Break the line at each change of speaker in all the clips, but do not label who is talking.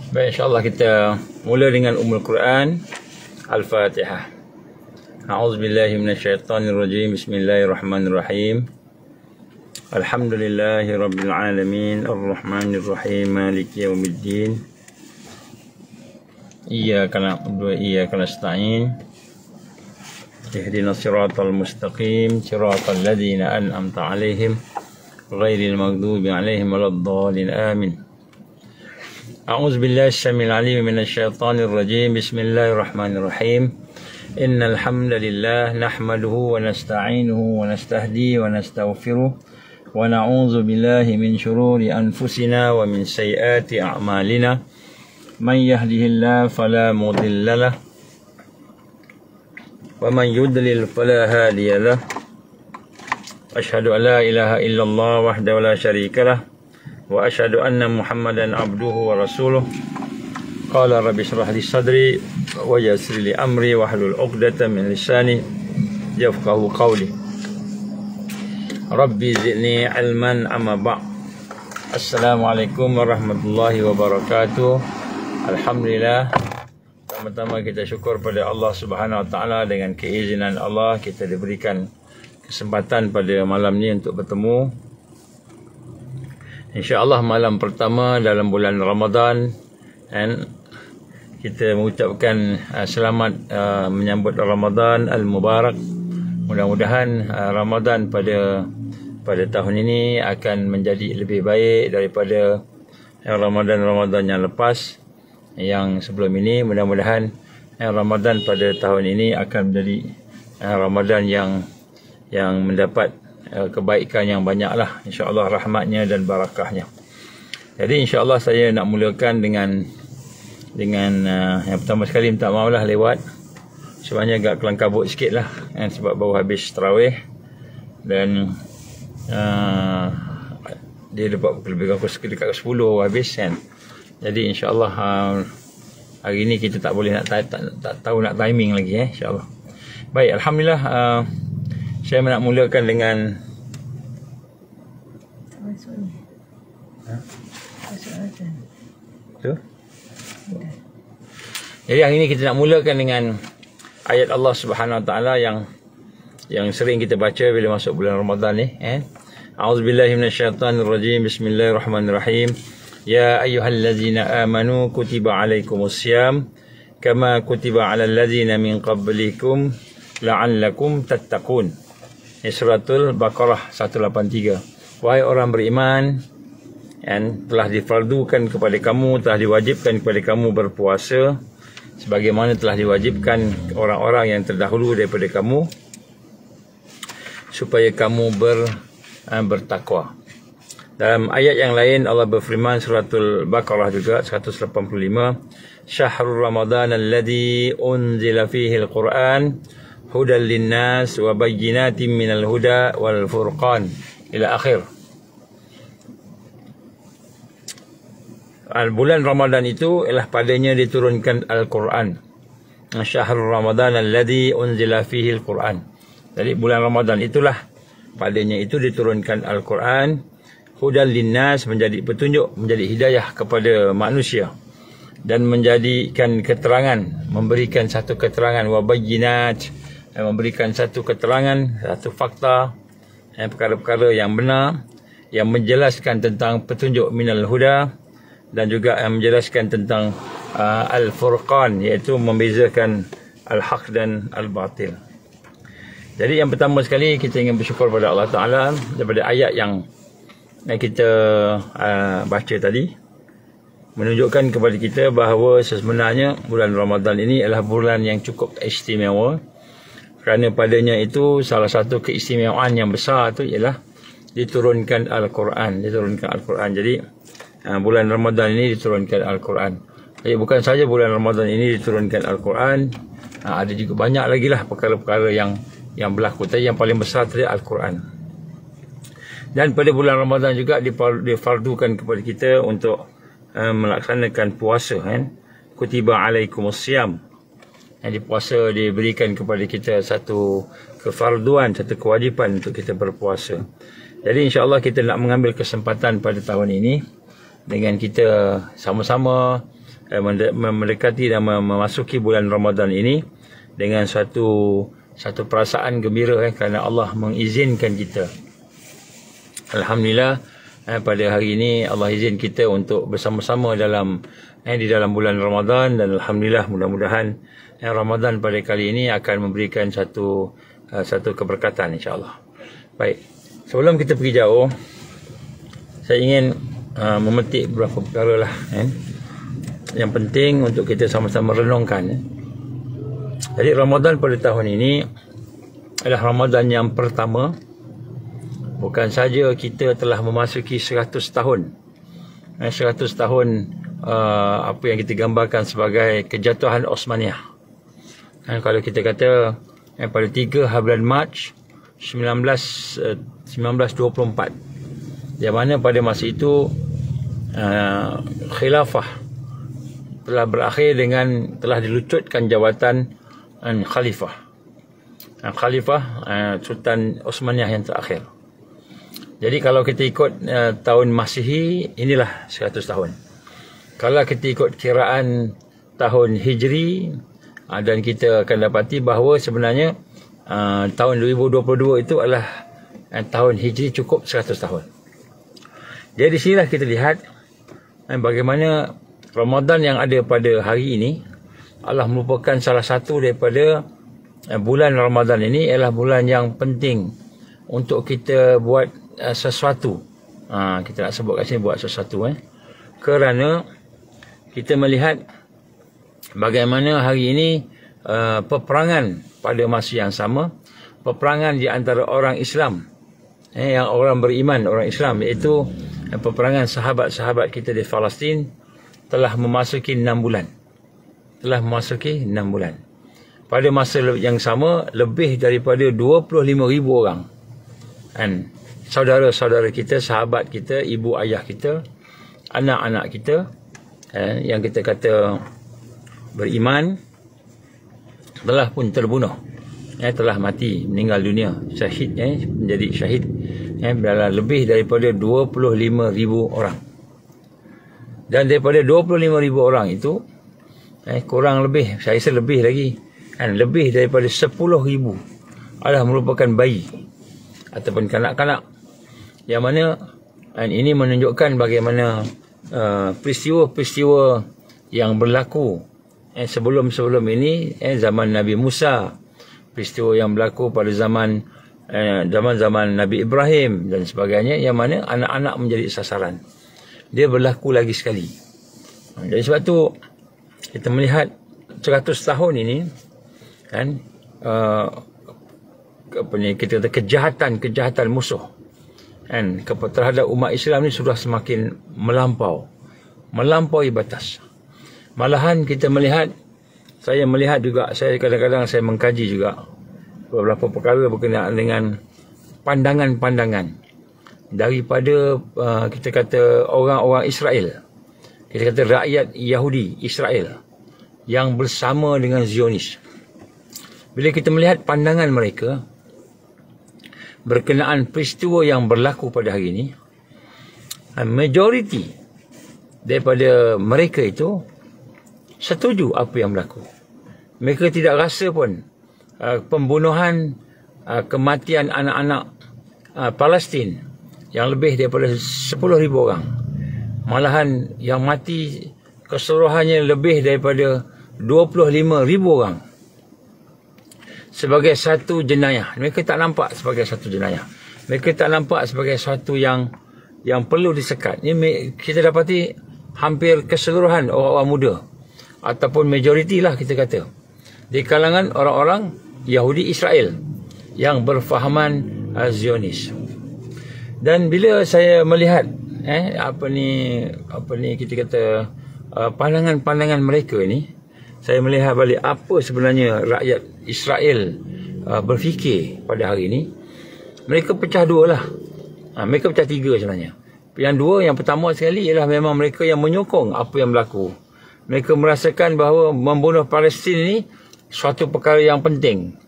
Baik, insyaAllah kita mula dengan Ummul Quran, Al-Fatihah. A'udzubillahi minasyaitanirrajim. Bismillahirrahmanirrahim. Alhamdulillahi rabbil alamin, ar-rahmanirrahim, maliki yaumiddin. Iyyaka na'budu wa iyyaka nasta'in. Ihdinas siratal mustaqim, siratal ladzina an'amta 'alaihim ghairil maghdubi 'alaihim waladdallin. Amin. أعوذ بالله السميع العليم من الشيطان الرجيم. بسم الله الرحمن الرحيم. إن الحمد لله نحمده ونستعينه ونستهديه ونستغفره ونعوذ بالله من شرور أنفسنا ومن سيئات أعمالنا. من يهده الله فلا مضل له ومن يضلل فلا هادي له. أشهد أن لا إله إلا الله وحده لا شريك له وأشهد أن محمدا عبده ورسوله. قال رب اشرح لي صدري ويسر لي أمري واحلل عقدة من لساني يفقهوا قولي. ربي زدني علما أما بعد. Assalamualaikum warahmatullahi wabarakatuh. Alhamdulillah, pertama-tama kita syukur pada Allah Subhanahu Wa Taala. Dengan keizinan Allah kita diberikan kesempatan pada malam ni untuk bertemu. InsyaAllah malam pertama dalam bulan Ramadan, dan kita mengucapkan selamat menyambut Ramadan Al-Mubarak. Mudah-mudahan Ramadan pada tahun ini akan menjadi lebih baik daripada Ramadan-Ramadan yang lepas, yang sebelum ini. Mudah-mudahan Ramadan pada tahun ini akan menjadi Ramadan yang mendapat kebaikan yang banyaklah, insya-Allah, rahmatnya dan barakahnya. Jadi insya-Allah saya nak mulakan dengan yang pertama sekali, minta maaf lah lewat, sebenarnya agak kelang kabut sikit lah kan, sebab baru habis tarawih dan dia dapat lebih kurang dekat 10 habis kan. Jadi insya-Allah hari ni kita tak boleh tak tahu nak timing lagi insya-Allah. Baik, alhamdulillah. Saya nak mulakan dengan Jadi hari ini kita nak mulakan dengan ayat Allah Subhanahu Wa Taala yang sering kita baca bila masuk bulan Ramadan ni. A'udzubillahi minasyaitanirrajim. Bismillahirrahmanirrahim. Ya ayyuhallazina amanu kutiba alaikumussyam kama kutiba alal ladzina min qablikum la'allakum tattaqun. Ini suratul Baqarah 183. Wahai orang beriman, telah difardukan kepada kamu, telah diwajibkan kepada kamu berpuasa sebagaimana telah diwajibkan orang-orang yang terdahulu daripada kamu, supaya kamu bertakwa. Dalam ayat yang lain Allah berfirman, suratul Baqarah juga 185, Syahrul Ramadan alladhi unzila fihi al-Quran hudal linnas wa bayyinatin minal huda wal furqan, ila akhir. Bulan Ramadan itu ialah padanya diturunkan Al-Quran. Syahrul Ramadan alladhi unzila fihi al-Quran. Jadi bulan Ramadan itulah padanya itu diturunkan Al-Quran. Hudal linnas, menjadi petunjuk, menjadi hidayah kepada manusia, dan menjadikan keterangan, memberikan satu keterangan, wa bayyinat, memberikan satu keterangan, satu fakta, perkara-perkara yang benar, yang menjelaskan tentang petunjuk minal huda, dan juga yang menjelaskan tentang al-furqan, iaitu membezakan al-haq dan al-batil. Jadi yang pertama sekali kita ingin bersyukur pada Allah Ta'ala daripada ayat yang kita baca tadi, menunjukkan kepada kita bahawa sebenarnya bulan Ramadan ini adalah bulan yang cukup istimewa, kerana padanya itu salah satu keistimewaan yang besar itu ialah diturunkan Al-Quran. Jadi bulan Ramadan ini diturunkan Al-Quran. Jadi bukan saja bulan Ramadan ini diturunkan Al-Quran, ada juga banyak lagi lah perkara-perkara yang berlaku. Tapi yang paling besar tadi Al-Quran. Dan pada bulan Ramadan juga difardukan kepada kita untuk melaksanakan puasa. Kutiba alaikumussyam. Jadi puasa diberikan kepada kita satu kefarduan, satu kewajipan untuk kita berpuasa. Jadi insya-Allah kita nak mengambil kesempatan pada tahun ini dengan kita sama-sama mendekati dan memasuki bulan Ramadan ini dengan satu perasaan gembira kerana Allah mengizinkan kita. Alhamdulillah, pada hari ini Allah izin kita untuk bersama-sama di dalam bulan Ramadan, dan alhamdulillah mudah-mudahan Ramadan pada kali ini akan memberikan satu keberkatan insya-Allah. Baik, sebelum kita pergi jauh, saya ingin memetik beberapa perkara lah yang penting untuk kita sama-sama renungkan. Jadi Ramadan pada tahun ini adalah Ramadan yang pertama. Bukan saja kita telah memasuki 100 tahun. 100 tahun apa yang kita gambarkan sebagai kejatuhan Osmaniyah. Kalau kita kata pada 3 bulan Mac 1924, yang mana pada masa itu khilafah telah berakhir dengan telah dilucutkan jawatan khalifah. Sultan Osmaniyah yang terakhir. Jadi kalau kita ikut tahun Masihi, inilah 100 tahun. Kalau kita ikut kiraan tahun Hijri, dan kita akan dapati bahawa sebenarnya tahun 2022 itu adalah tahun Hijri cukup 100 tahun. Jadi di sinilah kita lihat bagaimana Ramadan yang ada pada hari ini adalah merupakan salah satu daripada bulan Ramadan ini adalah bulan yang penting untuk kita buat sesuatu. Kita nak sebut kat sini buat sesuatu kerana kita melihat bagaimana hari ini peperangan pada masa yang sama, peperangan di antara orang Islam, yang orang beriman, orang Islam, iaitu peperangan sahabat-sahabat kita di Palestin telah memasuki 6 bulan. Pada masa yang sama, lebih daripada 25,000 orang saudara-saudara kita, sahabat kita, ibu ayah kita, anak-anak kita yang kita kata beriman telah pun terbunuh, telah mati, meninggal dunia, syahid, menjadi syahid, lebih daripada 25,000 orang. Dan daripada 25,000 orang itu kurang lebih, saya rasa lebih lagi, lebih daripada 10,000 adalah merupakan bayi ataupun kanak-kanak, yang mana ini menunjukkan bagaimana peristiwa-peristiwa yang berlaku sebelum ini, zaman Nabi Musa, peristiwa yang berlaku pada zaman Nabi Ibrahim dan sebagainya, yang mana anak-anak menjadi sasaran. Dia berlaku lagi sekali. Jadi sebab tu kita melihat 100 tahun ini kita kata kejahatan musuh terhadap umat Islam ni sudah semakin melampaui batas. Malahan kita melihat, saya melihat juga, saya kadang-kadang saya mengkaji juga beberapa perkara berkenaan dengan pandangan-pandangan daripada kita kata orang-orang Israel, kita kata rakyat Yahudi Israel yang bersama dengan Zionis. Bila kita melihat pandangan mereka berkenaan peristiwa yang berlaku pada hari ini, majoriti daripada mereka itu setuju apa yang berlaku. Mereka tidak rasa pun pembunuhan, kematian anak-anak Palestin yang lebih daripada 10,000 orang, malahan yang mati keseluruhannya lebih daripada 25,000 orang, sebagai satu jenayah. Mereka tak nampak sebagai satu jenayah. Mereka tak nampak sebagai sesuatu yang perlu disekat. Ini kita dapati hampir keseluruhan orang-orang muda, ataupun majoriti lah kita kata, di kalangan orang-orang Yahudi Israel yang berfahaman Zionis. Dan bila saya melihat apa ni kita kata pandangan-pandangan mereka ini, saya melihat balik apa sebenarnya rakyat Israel berfikir pada hari ini. Mereka pecah dua lah. Mereka pecah tiga sebenarnya. Yang pertama sekali ialah memang mereka yang menyokong apa yang berlaku. Mereka merasakan bahawa membunuh Palestin ini suatu perkara yang penting,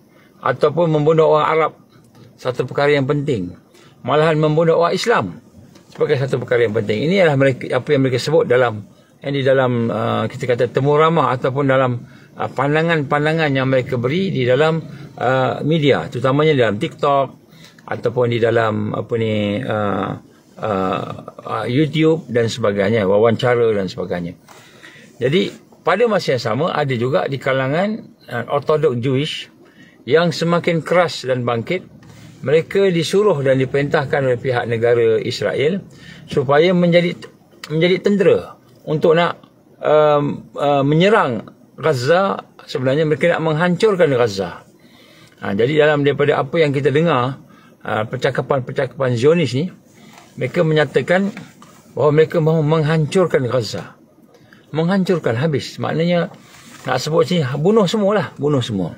ataupun membunuh orang Arab satu perkara yang penting, malahan membunuh orang Islam sebagai satu perkara yang penting. Ini adalah mereka, apa yang mereka sebut dalam di dalam kita kata temu ramah ataupun dalam pandangan-pandangan yang mereka beri di dalam media, terutamanya dalam TikTok ataupun di dalam YouTube dan sebagainya, wawancara dan sebagainya. Jadi pada masa yang sama ada juga di kalangan Orthodox Jewish yang semakin keras dan bangkit. Mereka disuruh dan diperintahkan oleh pihak negara Israel supaya menjadi tentera untuk nak menyerang Gaza. Sebenarnya mereka nak menghancurkan Gaza. Jadi dalam daripada apa yang kita dengar, percakapan-percakapan Zionis ni, mereka menyatakan bahawa mereka mahu menghancurkan Gaza. Menghancurkan habis. Maknanya nak sebut sini, bunuh semualah, bunuh semua.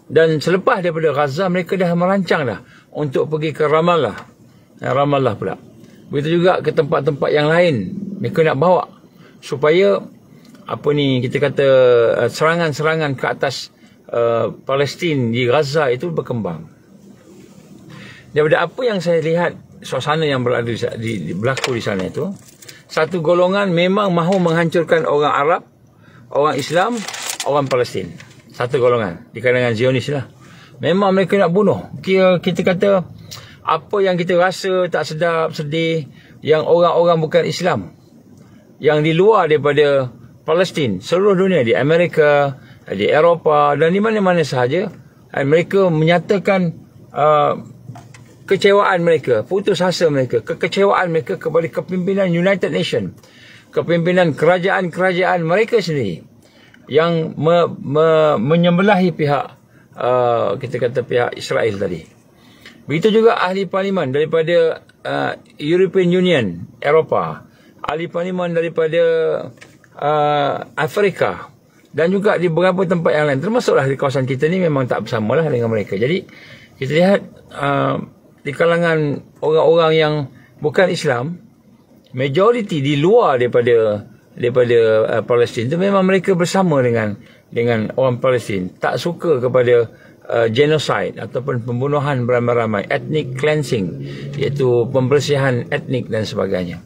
Dan selepas daripada Gaza, mereka dah merancang dah untuk pergi ke Ramallah. Ramallah pula. Begitu juga ke tempat-tempat yang lain. Mereka nak bawa supaya kita kata serangan-serangan ke atas Palestin di Gaza itu berkembang. Daripada apa yang saya lihat, suasana yang berlaku di sana itu, satu golongan memang mahu menghancurkan orang Arab, orang Islam, orang Palestin. Satu golongan di kalangan Zionis lah. Memang mereka nak bunuh. Kita kata apa yang kita rasa tak sedap, sedih, yang orang-orang bukan Islam, yang di luar daripada Palestin, seluruh dunia, di Amerika, di Eropah dan di mana-mana sahaja, mereka menyatakan kecewaan mereka, putus asa mereka, kekecewaan mereka kepada kepimpinan United Nations, kepimpinan kerajaan-kerajaan mereka sendiri yang menyembelahi pihak kita kata pihak Israel tadi. Begitu juga ahli parlimen daripada European Union, Eropah, ahli parlimen daripada Afrika dan juga di beberapa tempat yang lain, termasuklah di kawasan kita ni, memang tak bersamalah dengan mereka. Jadi kita lihat di kalangan orang-orang yang bukan Islam, majoriti di luar daripada Palestin itu, memang mereka bersama dengan orang Palestin, tak suka kepada genocide ataupun pembunuhan beramai-ramai, ethnic cleansing, iaitu pembersihan etnik dan sebagainya.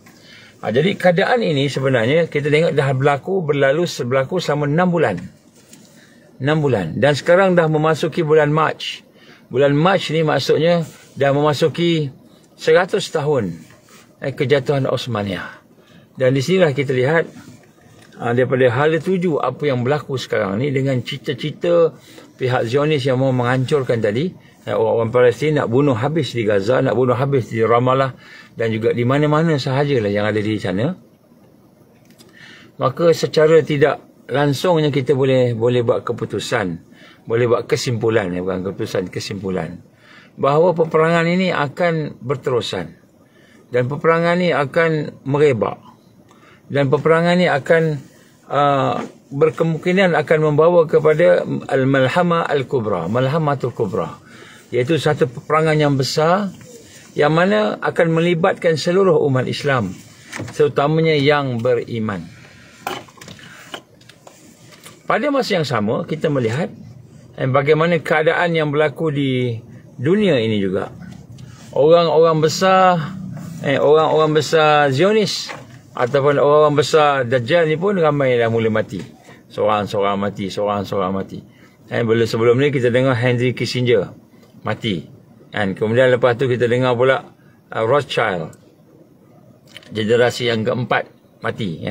Jadi keadaan ini sebenarnya kita tengok dah berlaku selama 6 bulan. 6 bulan. Dan sekarang dah memasuki bulan Mac. Bulan Mac ni maksudnya dah memasuki 100 tahun kejatuhan Osmaniyah. Dan di sinilah kita lihat daripada hala tuju apa yang berlaku sekarang ni, dengan cita-cita pihak Zionis yang mahu menghancurkan tadi, orang Palestin nak bunuh habis di Gaza, nak bunuh habis di Ramallah dan juga di mana-mana sahajalah yang ada di sana. Maka secara tidak langsungnya kita boleh buat keputusan, boleh buat kesimpulan, bukan keputusan, kesimpulan, bahawa peperangan ini akan berterusan dan peperangan ini akan merebak dan peperangan ini akan berkemungkinan akan membawa kepada al-malhamah al-kubra, malhamatul kubra, iaitu satu peperangan yang besar yang mana akan melibatkan seluruh umat Islam, terutamanya yang beriman. Pada masa yang sama kita melihat bagaimana keadaan yang berlaku di dunia ini juga. Orang-orang besar Zionis ataupun orang-orang besar Dajjal ni pun ramai dah mula mati. Seorang-seorang mati. Sebelum ni kita dengar Henry Kissinger mati. Kemudian lepas tu kita dengar pula Rothschild, generasi yang keempat, mati.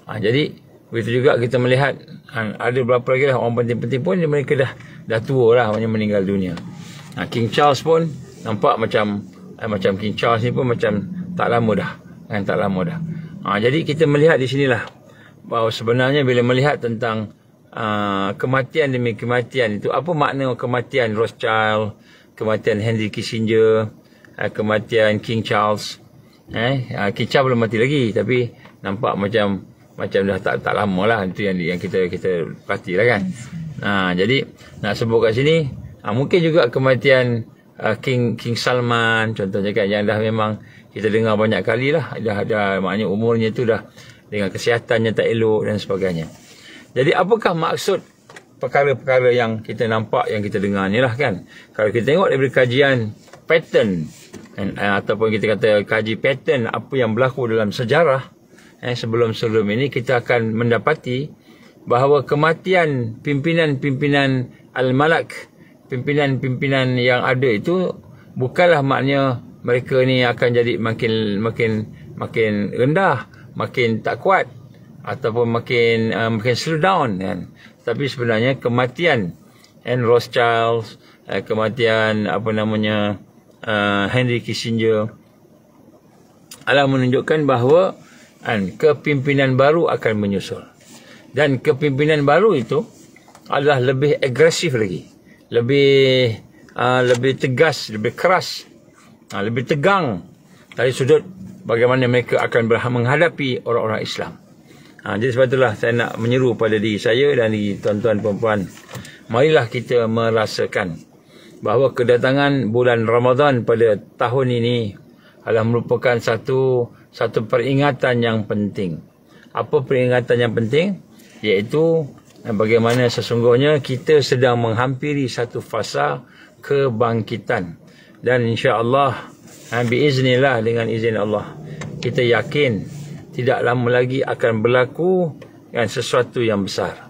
Jadi begitu juga kita melihat ada beberapa lagi lah orang penting-penting pun mereka dah tua lah, meninggal dunia. King Charles pun nampak macam King Charles ni pun macam tak lama dah. Jadi kita melihat di sinilah bahawa sebenarnya bila melihat tentang kematian demi kematian itu, apa makna kematian Rothschild, kematian Henry Kissinger, kematian King Charles. King Charles belum mati lagi, tapi nampak macam dah tak lama lah. Itu yang kita perhati lah kan. Jadi nak sebut kat sini, mungkin juga kematian King Salman contohnya kan, yang dah memang kita dengar banyak kali lah, dah maknanya umurnya tu dah dengan kesihatannya tak elok dan sebagainya. Jadi apakah maksud perkara-perkara yang kita nampak, yang kita dengar ni lah kan. Kalau kita tengok daripada kajian pattern ataupun kita kata kaji pattern apa yang berlaku dalam sejarah sebelum ini kita akan mendapati bahawa kematian pimpinan-pimpinan al-malak, pimpinan-pimpinan yang ada itu bukanlah maknanya mereka ni akan jadi makin rendah, makin tak kuat ataupun makin slow down kan. Tapi sebenarnya kematian Rothschild, kematian Henry Kissinger adalah menunjukkan bahawa kepimpinan baru akan menyusul. Dan kepimpinan baru itu adalah lebih agresif lagi, lebih tegas, lebih keras, lebih tegang dari sudut bagaimana mereka akan menghadapi orang-orang Islam. Jadi sebab itulah saya nak menyeru pada diri saya dan diri tuan-tuan perempuan, marilah kita merasakan bahawa kedatangan bulan Ramadan pada tahun ini adalah merupakan satu peringatan yang penting. Apa peringatan yang penting? Iaitu bagaimana sesungguhnya kita sedang menghampiri satu fasa kebangkitan. Dan insya-Allah biiznillah, dengan izin Allah, kita yakin tidak lama lagi akan berlaku sesuatu yang besar.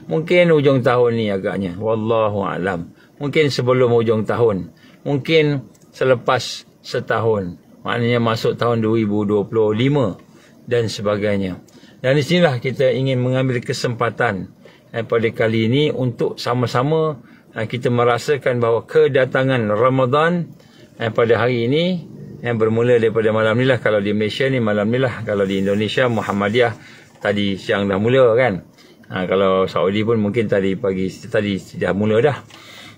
Mungkin hujung tahun ni agaknya, wallahu alam. Mungkin sebelum hujung tahun, mungkin selepas setahun, maknanya masuk tahun 2025 dan sebagainya. Dan di sinilah kita ingin mengambil kesempatan pada kali ini untuk sama-sama kita merasakan bahawa kedatangan Ramadan pada hari ini bermula daripada malam ni lah. Kalau di Malaysia ni malam ni lah. Kalau di Indonesia Muhammadiyah tadi siang dah mula kan. Kalau Saudi pun mungkin tadi pagi tadi dah mula dah.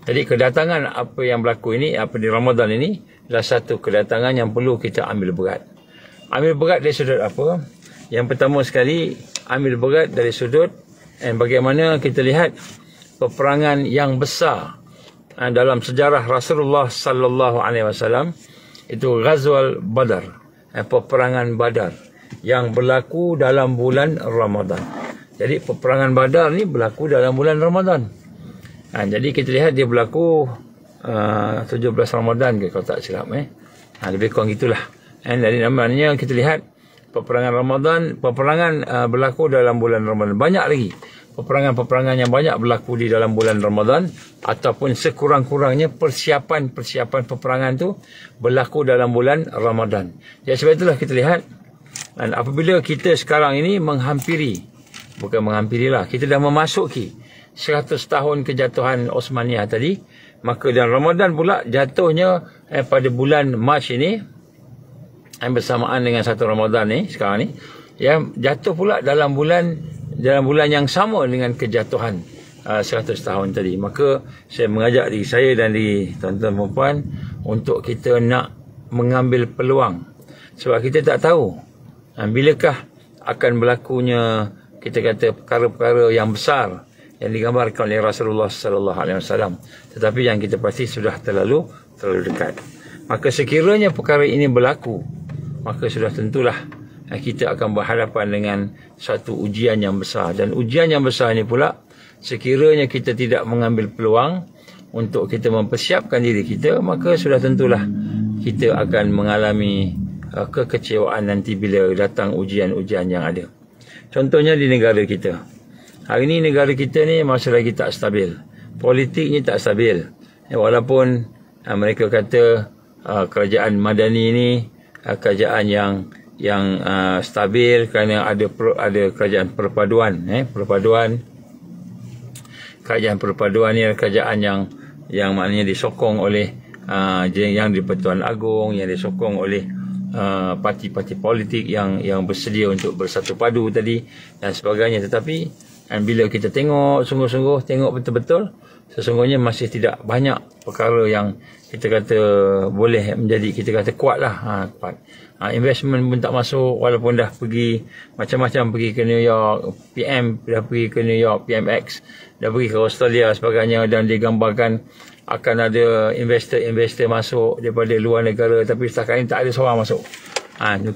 Jadi kedatangan apa yang berlaku ini, apa di Ramadan ini, adalah satu kedatangan yang perlu kita ambil berat. Ambil berat dari sudut apa? Yang pertama sekali, ambil berat dari sudut bagaimana kita lihat peperangan yang besar dalam sejarah Rasulullah sallallahu alaihi wasallam, itu Ghazwal Badar, peperangan Badar yang berlaku dalam bulan Ramadan. Jadi peperangan Badar ni berlaku dalam bulan Ramadan. Jadi kita lihat dia berlaku 17 Ramadan ke kalau tak silap lebih kurang gitulah. Dari namanya kita lihat peperangan berlaku dalam bulan Ramadan. Banyak lagi peperangan yang banyak berlaku di dalam bulan Ramadan, ataupun sekurang-kurangnya persiapan peperangan tu berlaku dalam bulan Ramadan. Jadi sebab itulah kita lihat, dan apabila kita sekarang ini kita dah memasuki 100 tahun kejatuhan Osmaniyah tadi, maka dan Ramadan pula jatuhnya pada bulan Mac ini, bersamaan dengan satu Ramadan ni sekarang ni, jatuh pula dalam bulan yang sama dengan kejatuhan 100 tahun tadi. Maka saya mengajak diri saya dan diri tuan-tuan perempuan untuk kita nak mengambil peluang, sebab kita tak tahu bilakah akan berlakunya kita kata perkara-perkara yang besar yang digambarkan oleh Rasulullah sallallahu alaihi wasallam, tetapi yang kita pasti sudah terlalu dekat. Maka sekiranya perkara ini berlaku, maka sudah tentulah kita akan berhadapan dengan satu ujian yang besar. Dan ujian yang besar ini pula, sekiranya kita tidak mengambil peluang untuk kita mempersiapkan diri kita, maka sudah tentulah kita akan mengalami kekecewaan nanti bila datang ujian-ujian yang ada. Contohnya di negara kita. Hari ini negara kita ni masih lagi tak stabil. Politiknya tak stabil. Walaupun mereka kata kerajaan Madani ini kerajaan yang stabil kerana ada kerajaan perpaduan. Kerajaan perpaduan ni adalah kerajaan yang maknanya disokong oleh yang di-Pertuan Agong, yang disokong oleh parti-parti politik yang bersedia untuk bersatu padu tadi dan sebagainya. Tetapi bila kita tengok sungguh-sungguh, tengok betul-betul, sesungguhnya masih tidak banyak perkara yang kita kata boleh menjadi kita kata kuat lah. Kuat. Investment pun tak masuk, walaupun dah pergi macam-macam, pergi ke New York, PM dah pergi ke New York, PMX dah pergi ke Australia sebagainya, dan digambarkan akan ada investor masuk daripada luar negara, tapi setakat ini tak ada seorang masuk.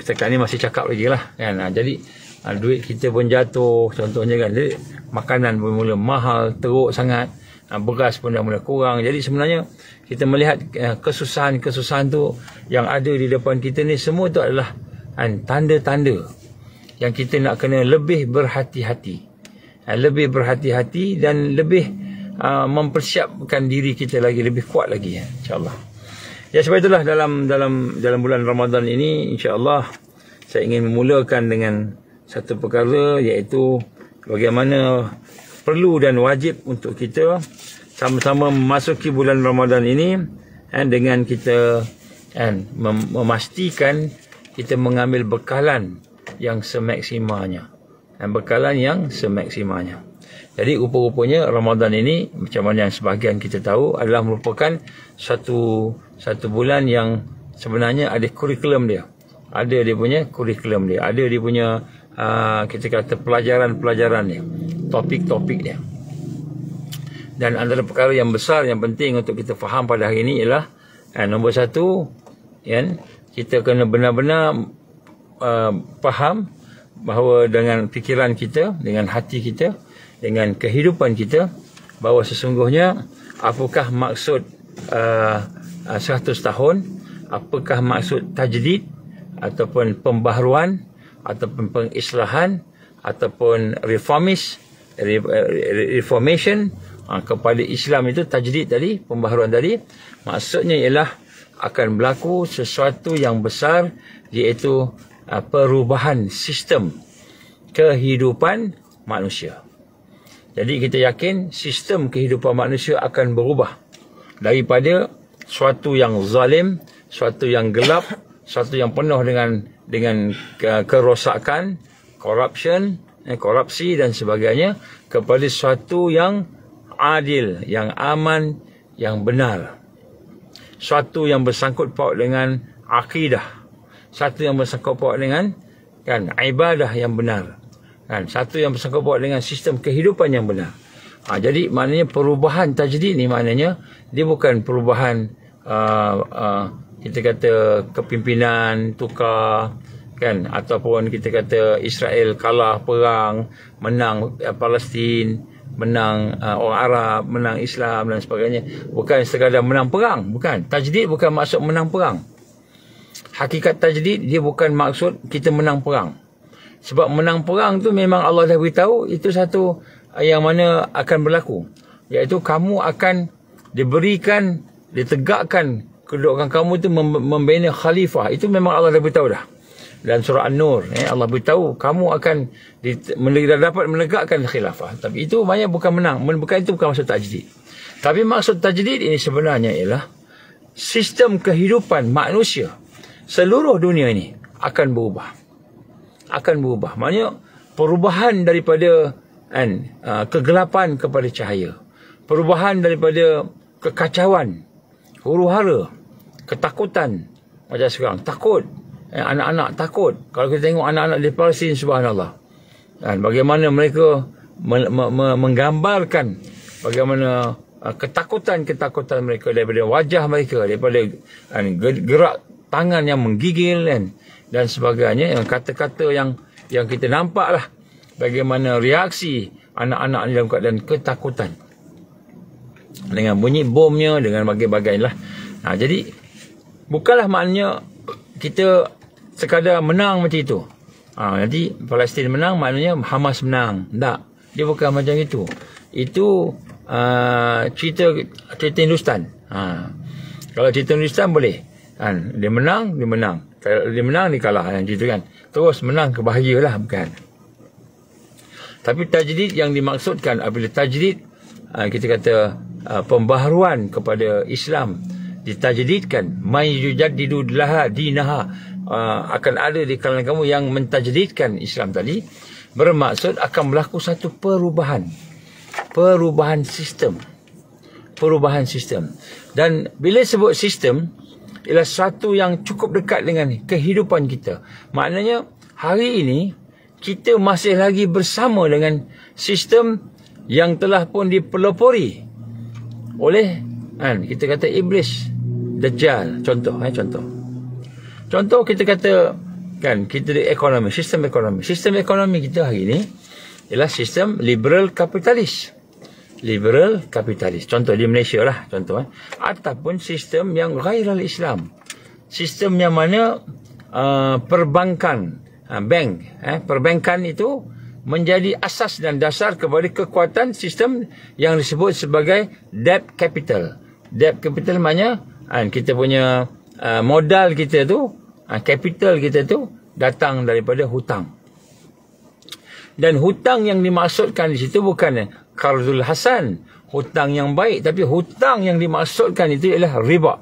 Setakat ini masih cakap lagi lah kan. Jadi duit kita pun jatuh contohnya kan. Jadi makanan pun mula mahal teruk sangat, beras pun dah mula kurang. Jadi sebenarnya kita melihat kesusahan tu yang ada di depan kita ni, semua tu adalah tanda-tanda yang kita nak kena lebih berhati-hati. Lebih berhati-hati dan lebih mempersiapkan diri kita lagi lebih kuat lagi, insya-Allah. Ya, sebab itulah dalam bulan Ramadan ini, insya-Allah saya ingin memulakan dengan satu perkara, iaitu bagaimana perlu dan wajib untuk kita sama-sama memasuki bulan Ramadan ini dengan kita memastikan kita mengambil bekalan yang semaksimalnya. Jadi rupa-rupanya Ramadan ini, macam mana yang sebahagian kita tahu, adalah merupakan satu bulan yang sebenarnya ada kurikulum dia. Ada dia punya kurikulum dia. Ada dia punya kita kata pelajaran-pelajaran dia. Topik-topik dia. Dan antara perkara yang besar, yang penting untuk kita faham pada hari ini ialah nombor satu, kita kena benar-benar faham bahawa dengan fikiran kita, dengan hati kita, dengan kehidupan kita, bahawa sesungguhnya apakah maksud 100 tahun, apakah maksud tajdid ataupun pembaharuan ataupun pengislahan ataupun reformation kepada Islam itu, tajdid tadi, pembaharuan tadi, maksudnya ialah akan berlaku sesuatu yang besar, iaitu perubahan sistem kehidupan manusia. Jadi kita yakin sistem kehidupan manusia akan berubah daripada suatu yang zalim, suatu yang gelap, suatu yang penuh dengan kerosakan, korupsi dan sebagainya, kepada suatu yang adil, yang aman, yang benar. Suatu yang bersangkut paut dengan akidah. Satu yang bersangkut paut dengan ibadah yang benar. Satu yang bersangkut paut dengan sistem kehidupan yang benar. Jadi maknanya perubahan tajdid ni, maknanya dia bukan perubahan kita kata kepimpinan tukar, ataupun kita kata Israel kalah perang, menang Palestin, menang orang Arab, menang Islam dan sebagainya. Bukan sekadar menang perang, bukan. Tajdid bukan maksud menang perang. Hakikat tajdid dia bukan maksud kita menang perang. Sebab menang perang tu memang Allah dah beritahu itu satu yang mana akan berlaku, iaitu kamu akan diberikan, ditegakkan kedudukan kamu itu membina khalifah. Itu memang Allah dah beritahu dah. Dan surah An-Nur, Allah beritahu kamu akan dapat menegakkan khilafah. Tapi itu maknanya bukan menang, bukan, itu bukan maksud tajdid. Tapi maksud tajdid ini sebenarnya ialah sistem kehidupan manusia seluruh dunia ini akan berubah. Akan berubah. Maknanya perubahan daripada kegelapan kepada cahaya. Perubahan daripada kekacauan, huru-hara, ketakutan. Macam sekarang, takut. Anak-anak takut. Kalau kita tengok anak-anak di Palestin, subhanallah. Bagaimana mereka menggambarkan bagaimana ketakutan mereka daripada wajah mereka, daripada gerak tangan yang menggigil dan sebagainya, yang kata-kata yang kita nampak lah bagaimana reaksi anak-anak ni dalam keadaan ketakutan dengan bunyi bomnya, dengan bagai-bagai lah. Jadi bukanlah maknanya kita sekadar menang macam itu. Nanti Palestin menang maknanya Hamas menang. Tak, dia bukan macam itu. Itu cerita Hindustan. Kalau cerita Hindustan boleh. Dia menang. Kalau dia menang, dia kalah. Gitu kan. Terus menang, kebahagialah, bukan. Tapi tajdid yang dimaksudkan, apabila tajdid, kita kata pembaharuan kepada Islam, ditajdidkan, may yujaddidu laha dinaha, akan ada di kalangan kamu yang mentajdidkan Islam tadi, bermaksud akan berlaku satu perubahan sistem. Dan bila sebut sistem, ialah satu yang cukup dekat dengan kehidupan kita. Maknanya hari ini kita masih lagi bersama dengan sistem yang telah pun dipelopori oleh kita kata iblis, Dajjal. Contoh kita kata kita di ekonomi, sistem ekonomi kita hari ini ialah sistem liberal kapitalis. Contoh di Malaysia lah, ataupun sistem yang ghairal Islam, sistem yang mana perbankan, bank, perbankan itu menjadi asas dan dasar kepada kekuatan sistem yang disebut sebagai debt capital. Debt capital maknanya kita punya modal kita tu, capital kita tu datang daripada hutang. Dan hutang yang dimaksudkan di situ bukan qardul hasan, hutang yang baik, tapi hutang yang dimaksudkan itu ialah riba.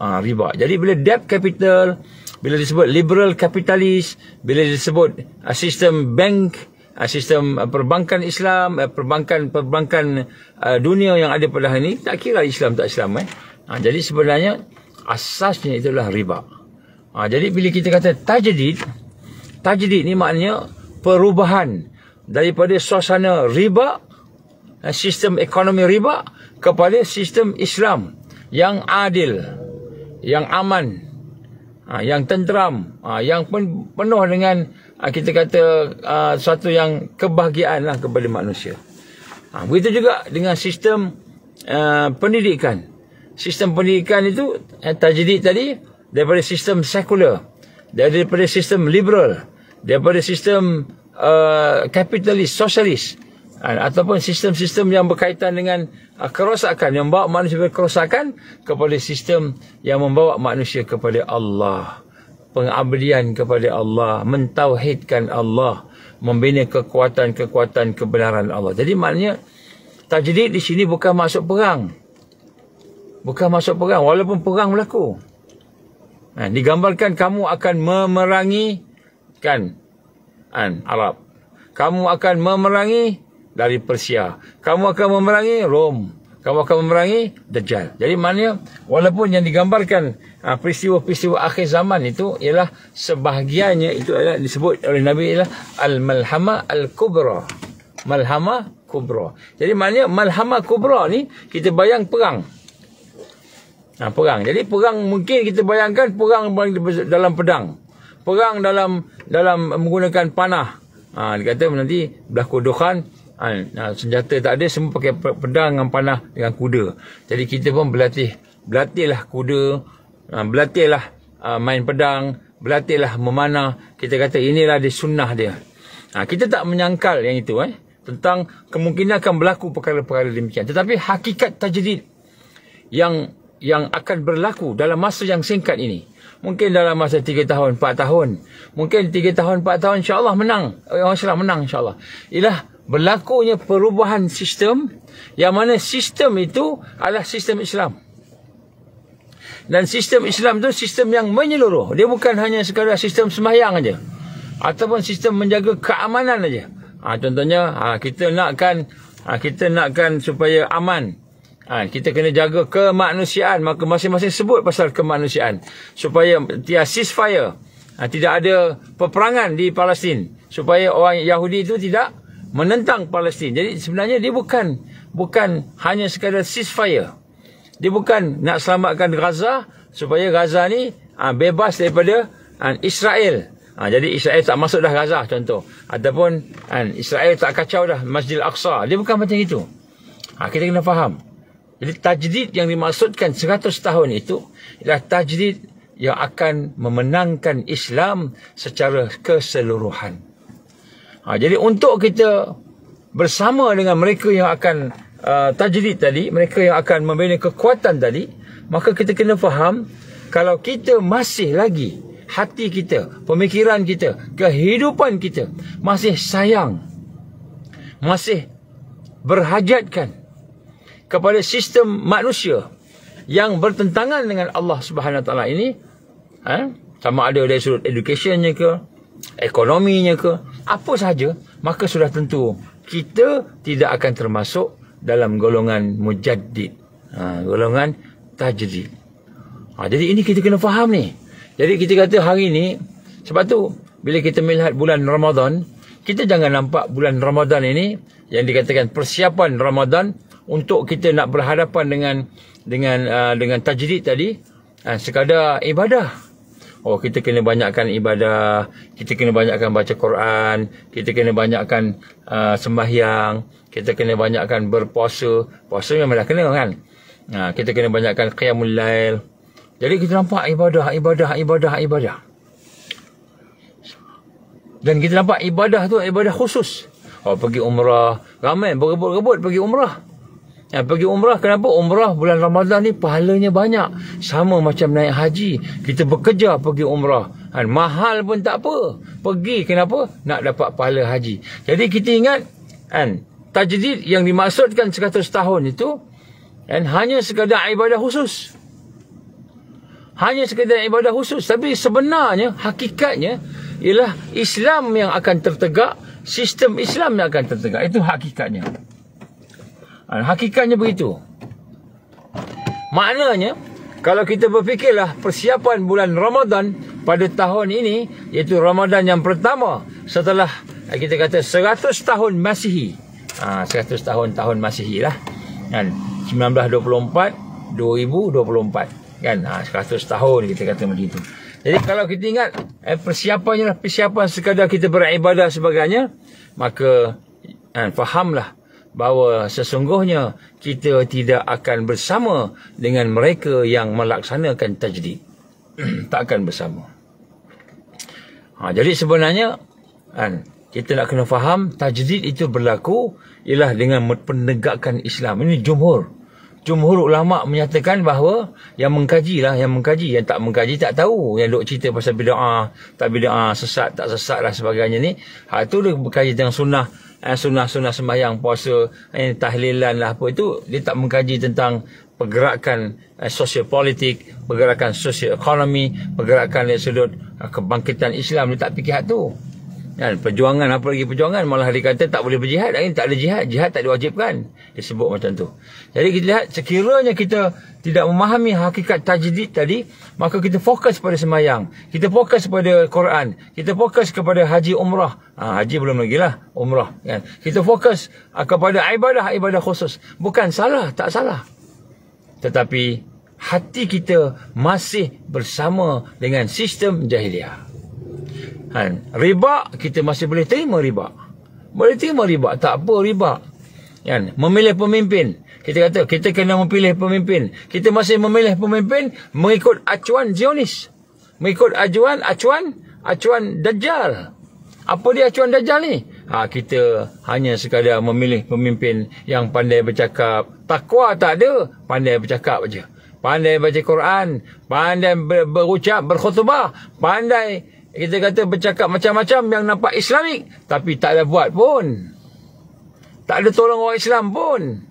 Riba. Jadi bila debt capital, bila disebut liberal capitalist, bila disebut sistem bank, sistem perbankan Islam, perbankan dunia yang ada pada hari ini, tak kira Islam tak Islam. Jadi sebenarnya asasnya itulah riba. Jadi bila kita kata tajdid ni maknanya perubahan daripada suasana riba, sistem ekonomi riba, kepada sistem Islam yang adil, yang aman, yang tenteram, yang penuh dengan kita kata satu yang kebahagiaan lah kepada manusia. Begitu juga dengan sistem pendidikan. Sistem pendidikan itu tajdid tadi daripada sistem sekular, daripada sistem liberal, daripada sistem kapitalis, sosialis, ataupun sistem-sistem yang berkaitan dengan kerosakan, yang membawa manusia kerosakan, kepada sistem yang membawa manusia kepada Allah, pengabdian kepada Allah, mentauhidkan Allah, membina kekuatan-kekuatan kebenaran Allah. Jadi maknanya tajdid di sini bukan maksud perang. Bukan maksud perang, walaupun perang berlaku. Digambarkan kamu akan memerangi Arab. Kamu akan memerangi dari Persia. Kamu akan memerangi Rom. Kamu akan memerangi Dajjal. Jadi maknanya walaupun yang digambarkan peristiwa-peristiwa akhir zaman itu ialah sebahagiannya itu adalah disebut oleh Nabi ialah al-malhama al-kubra. Malhama kubra. Jadi maknanya malhama kubra ni kita bayang perang. Perang. Jadi perang mungkin kita bayangkan perang dalam pedang. Perang dalam menggunakan panah. Dia kata nanti berlaku dukhan, senjata tak ada, semua pakai pedang dengan panah dengan kuda. Jadi kita pun berlatihlah kuda, berlatihlah main pedang, berlatihlah memanah. Kita kata inilah dia sunnah dia. Kita tak menyangkal yang itu tentang kemungkinan akan berlaku perkara-perkara demikian. Tetapi hakikat tajdid yang akan berlaku dalam masa yang singkat ini, mungkin dalam masa 3 tahun, 4 tahun, mungkin 3 tahun, 4 tahun insya-Allah menang. Orang Islam menang insya-Allah. Ialah berlakunya perubahan sistem, yang mana sistem itu adalah sistem Islam. Dan sistem Islam itu sistem yang menyeluruh. Dia bukan hanya sekadar sistem sembahyang aja, ataupun sistem menjaga keamanan aja. Contohnya kita nakkan supaya aman. Kita kena jaga kemanusiaan, maka masing-masing sebut pasal kemanusiaan, supaya ceasefire, tidak ada peperangan di Palestin, supaya orang Yahudi itu tidak menentang Palestin. Jadi sebenarnya dia bukan hanya sekadar ceasefire. Dia bukan nak selamatkan Gaza, supaya Gaza ni bebas daripada Israel. Jadi Israel tak masuk dah Gaza contoh, ataupun Israel tak kacau dah Masjid Al-Aqsa. Dia bukan macam itu. Kita kena faham. Jadi tajdid yang dimaksudkan 100 tahun itu ialah tajdid yang akan memenangkan Islam secara keseluruhan. Jadi untuk kita bersama dengan mereka yang akan tajdid tadi, mereka yang akan membina kekuatan tadi, maka kita kena faham, kalau kita masih lagi, hati kita, pemikiran kita, kehidupan kita masih sayang, masih berhajatkan kepada sistem manusia yang bertentangan dengan Allah Subhanahu Wa Taala ini, sama ada dari sudut educationnya ke, ekonominya ke, apa sahaja, maka sudah tentu kita tidak akan termasuk dalam golongan mujaddid, golongan tajdid. Jadi ini kita kena faham ni. Jadi kita kata hari ni, sebab tu bila kita melihat bulan Ramadan, kita jangan nampak bulan Ramadan ini yang dikatakan persiapan Ramadan untuk kita nak berhadapan dengan tajdid tadi, sekadar ibadah. Kita kena banyakkan ibadah, kita kena banyakkan baca Quran, kita kena banyakkan sembahyang, kita kena banyakkan berpuasa. Puasa memang dah kena kan. Kita kena banyakkan qiyamul lail. Jadi kita nampak ibadah. Dan kita nampak ibadah tu ibadah khusus. Pergi umrah, ramai berebut-rebut pergi umrah. Pergi umrah, kenapa? Umrah bulan Ramadan ni pahalanya banyak. Sama macam naik haji. Kita bekerja pergi umrah. Mahal pun tak apa. Pergi, kenapa? Nak dapat pahala haji. Jadi kita ingat, tajdid yang dimaksudkan 100 tahun itu, hanya sekadar ibadah khusus. Hanya sekadar ibadah khusus. Tapi sebenarnya, hakikatnya, ialah Islam yang akan tertegak, sistem Islam yang akan tertegak. Itu hakikatnya. Hakikatnya begitu. Maknanya, kalau kita berfikirlah persiapan bulan Ramadan pada tahun ini, iaitu Ramadan yang pertama setelah kita kata 100 tahun Masihi. 100 tahun Masihi lah. 1924, 2024. 100 tahun kita kata begitu. Jadi kalau kita ingat persiapannya lah, persiapan sekadar kita beribadah sebagainya, maka fahamlah bahawa sesungguhnya kita tidak akan bersama dengan mereka yang melaksanakan tajdid. Tak akan bersama. Jadi sebenarnya kita nak kena faham tajdid itu berlaku ialah dengan penegakan Islam. Ini Jumhur ulama' menyatakan bahawa yang mengkaji, yang tak mengkaji tak tahu. Yang duk cerita pasal bid'ah, tak bid'ah, sesat, tak sesat dan sebagainya ni. Itu dia berkaji tentang sunnah sembahyang, puasa, tahlilan lah apa itu. Dia tak mengkaji tentang pergerakan sosio-politik, pergerakan sosio-ekonomi, pergerakan dari sudut kebangkitan Islam. Dia tak fikir hal tu. Perjuangan, apa lagi perjuangan, malah dia kata tak boleh berjihad. Tak ada jihad tak diwajibkan. Dia sebut macam tu. Jadi kita lihat, sekiranya kita tidak memahami hakikat tajdid tadi, maka kita fokus pada sembahyang, kita fokus pada Quran, kita fokus kepada haji umrah. Haji belum lagi lah, umrah. Kita fokus kepada ibadah khusus. Bukan salah, tak salah. Tetapi hati kita masih bersama dengan sistem jahiliah. Riba, kita masih boleh terima riba. Boleh terima riba, tak apa riba. Memilih pemimpin, kita kata kita kena memilih pemimpin. Kita masih memilih pemimpin mengikut acuan Zionis, mengikut acuan Dajjal. Apa dia acuan Dajjal ni? Kita hanya sekadar memilih pemimpin yang pandai bercakap. Takwa tak ada, pandai bercakap aja. Pandai baca Quran, pandai berucap, berkhutbah, pandai kita kata bercakap macam-macam yang nampak Islamik, tapi tak ada buat pun. Tak ada tolong orang Islam pun.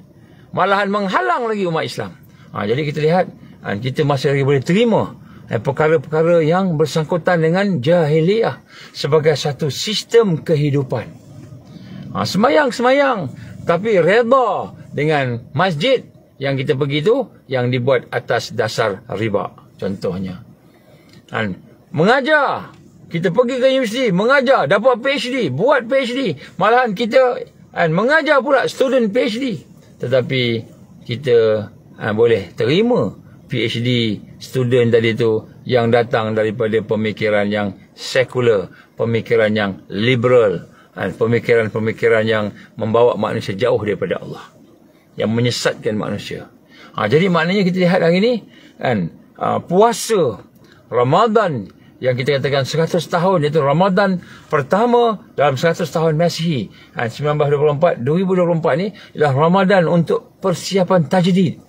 Malahan menghalang lagi umat Islam. Jadi kita lihat, kita masih lagi boleh terima perkara-perkara yang bersangkutan dengan jahiliyah sebagai satu sistem kehidupan. Semayang, tapi reda dengan masjid yang kita pergi tu yang dibuat atas dasar riba. Contohnya, mengajar. Kita pergi ke universiti, mengajar, dapat PhD, buat PhD. Malahan kita mengajar pula student PhD. Tetapi kita boleh terima PhD student tadi tu yang datang daripada pemikiran yang sekular, pemikiran yang liberal, pemikiran-pemikiran yang membawa manusia jauh daripada Allah, yang menyesatkan manusia. Jadi maknanya kita lihat hari ni, puasa Ramadan yang kita katakan 100 tahun, iaitu Ramadan pertama dalam 100 tahun Masihi, 1924, 2024 ni ialah Ramadan untuk persiapan tajdid.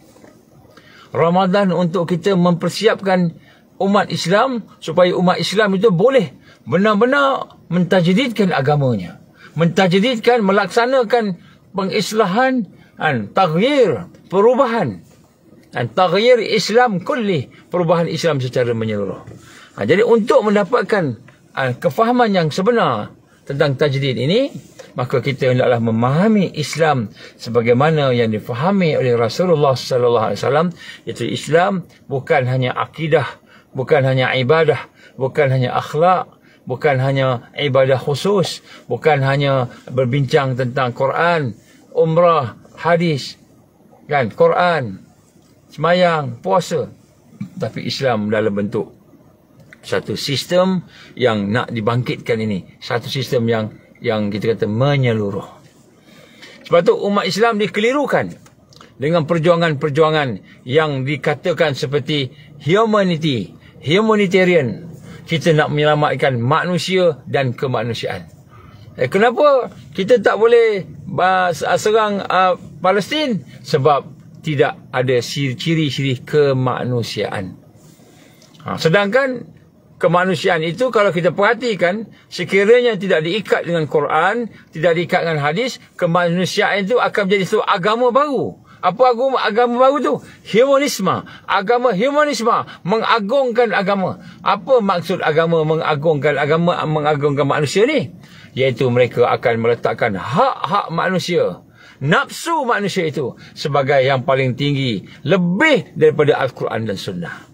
Ramadan untuk kita mempersiapkan umat Islam supaya umat Islam itu boleh benar-benar mentajdidkan agamanya, mentajdidkan, melaksanakan pengislahan, taghyir, perubahan, taghyir Islam kulli, perubahan Islam secara menyeluruh. Jadi untuk mendapatkan kefahaman yang sebenar tentang tajdid ini, maka kita hendaklah memahami Islam sebagaimana yang difahami oleh Rasulullah sallallahu alaihi wasallam, iaitu Islam bukan hanya akidah, bukan hanya ibadah, bukan hanya akhlak, bukan hanya ibadah khusus, bukan hanya berbincang tentang Quran, umrah, hadis, Quran, semayang, puasa, tapi Islam dalam bentuk satu sistem yang nak dibangkitkan ini. Satu sistem yang kita kata menyeluruh. Sebab tu umat Islam dikelirukan dengan perjuangan-perjuangan yang dikatakan seperti humanitarian. kita nak menyelamatkan manusia dan kemanusiaan. Kenapa kita tak boleh serang Palestin? Sebab tidak ada ciri-ciri kemanusiaan. Sedangkan kemanusiaan itu kalau kita perhatikan, sekiranya tidak diikat dengan Quran, tidak diikat dengan hadis, kemanusiaan itu akan menjadi satu agama baru. Apa agama baru tu? Humanisme. Agama humanisme, mengagungkan agama. Apa maksud agama mengagungkan manusia ni? Iaitu mereka akan meletakkan hak-hak manusia, nafsu manusia itu sebagai yang paling tinggi, lebih daripada Al-Quran dan Sunnah.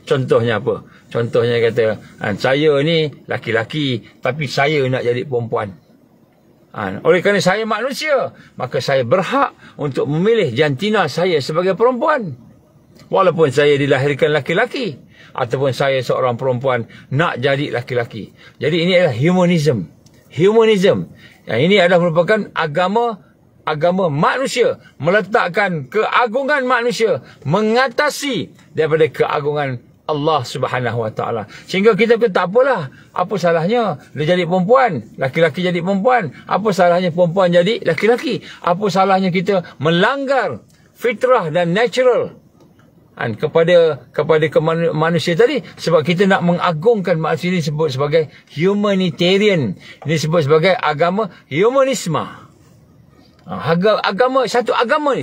Contohnya apa? Contohnya kata, saya ni laki-laki tapi saya nak jadi perempuan. Oleh kerana saya manusia, maka saya berhak untuk memilih jantina saya sebagai perempuan. Walaupun saya dilahirkan laki-laki, ataupun saya seorang perempuan nak jadi laki-laki. Jadi ini adalah humanism. Humanism. Ini adalah merupakan agama manusia, meletakkan keagungan manusia mengatasi daripada keagungan Allah Subhanahu Wa Taala. Sehingga kita kata tak apalah, apa salahnya dia jadi perempuan, laki-laki jadi perempuan, apa salahnya perempuan jadi laki-laki, apa salahnya kita melanggar fitrah dan natural kepada manusia tadi, sebab kita nak mengagungkan manusia ini disebut sebagai humanitarian, ini disebut sebagai agama humanisme. Satu agama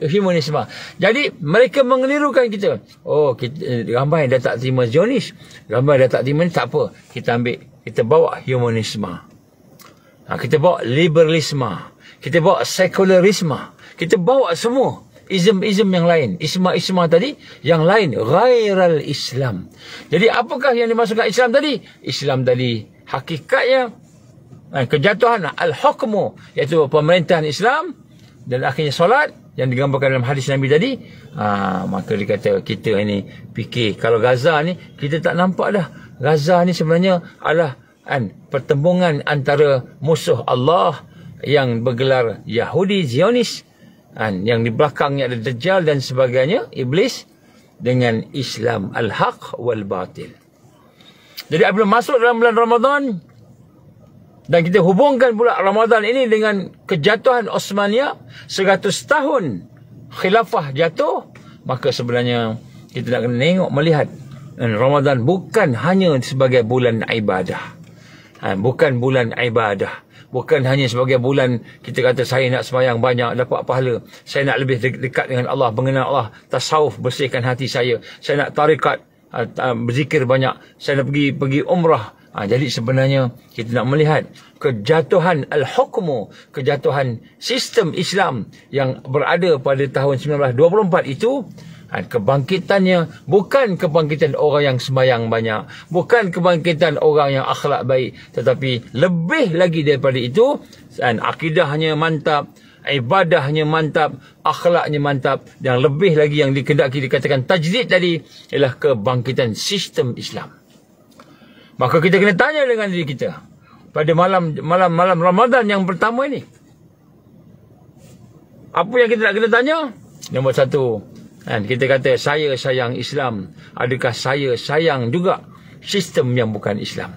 humanisme. Jadi mereka mengelirukan kita. Ramai dah tak terima Zionis, ramai dah tak terima, tak apa, kita bawa humanisme, kita bawa liberalisme, kita bawa sekularisme, kita bawa semua ism yang lain, isma tadi yang lain, ghairal Islam. Jadi apakah yang dimasukkan Islam tadi? Islam tadi hakikatnya kejatuhan al-hukmu, iaitu pemerintahan Islam, dan akhirnya solat yang digambarkan dalam hadis Nabi tadi. Maka dia kata, kita ini fikir kalau Gaza ni kita tak nampak dah. Gaza ni sebenarnya adalah pertembungan antara musuh Allah yang bergelar Yahudi Zionis, yang di belakangnya ada Dajjal dan sebagainya, iblis, dengan Islam al-haq wal batil. Jadi apabila masuk dalam bulan Ramadan dan kita hubungkan pula Ramadan ini dengan kejatuhan Osmaniyah, 100 tahun khilafah jatuh, maka sebenarnya kita nak kena tengok, melihat Ramadan bukan hanya sebagai bulan ibadah. Bukan bulan ibadah. Bukan hanya sebagai bulan kita kata saya nak sembahyang banyak dapat pahala, saya nak lebih dekat dengan Allah, mengenal Allah, tasawuf, bersihkan hati saya nak tarikat, berzikir banyak, saya nak pergi umrah. Jadi sebenarnya kita nak melihat kejatuhan al-hukmu, kejatuhan sistem Islam yang berada pada tahun 1924 itu, kebangkitannya bukan kebangkitan orang yang sembahyang banyak, bukan kebangkitan orang yang akhlak baik, tetapi lebih lagi daripada itu, akidahnya mantap, ibadahnya mantap, akhlaknya mantap, dan lebih lagi yang dikatakan tajdid tadi ialah kebangkitan sistem Islam. Maka kita kena tanya dengan diri kita pada malam Ramadan yang pertama ini, apa yang kita nak kena tanya? Nombor satu, kita kata saya sayang Islam. Adakah saya sayang juga sistem yang bukan Islam?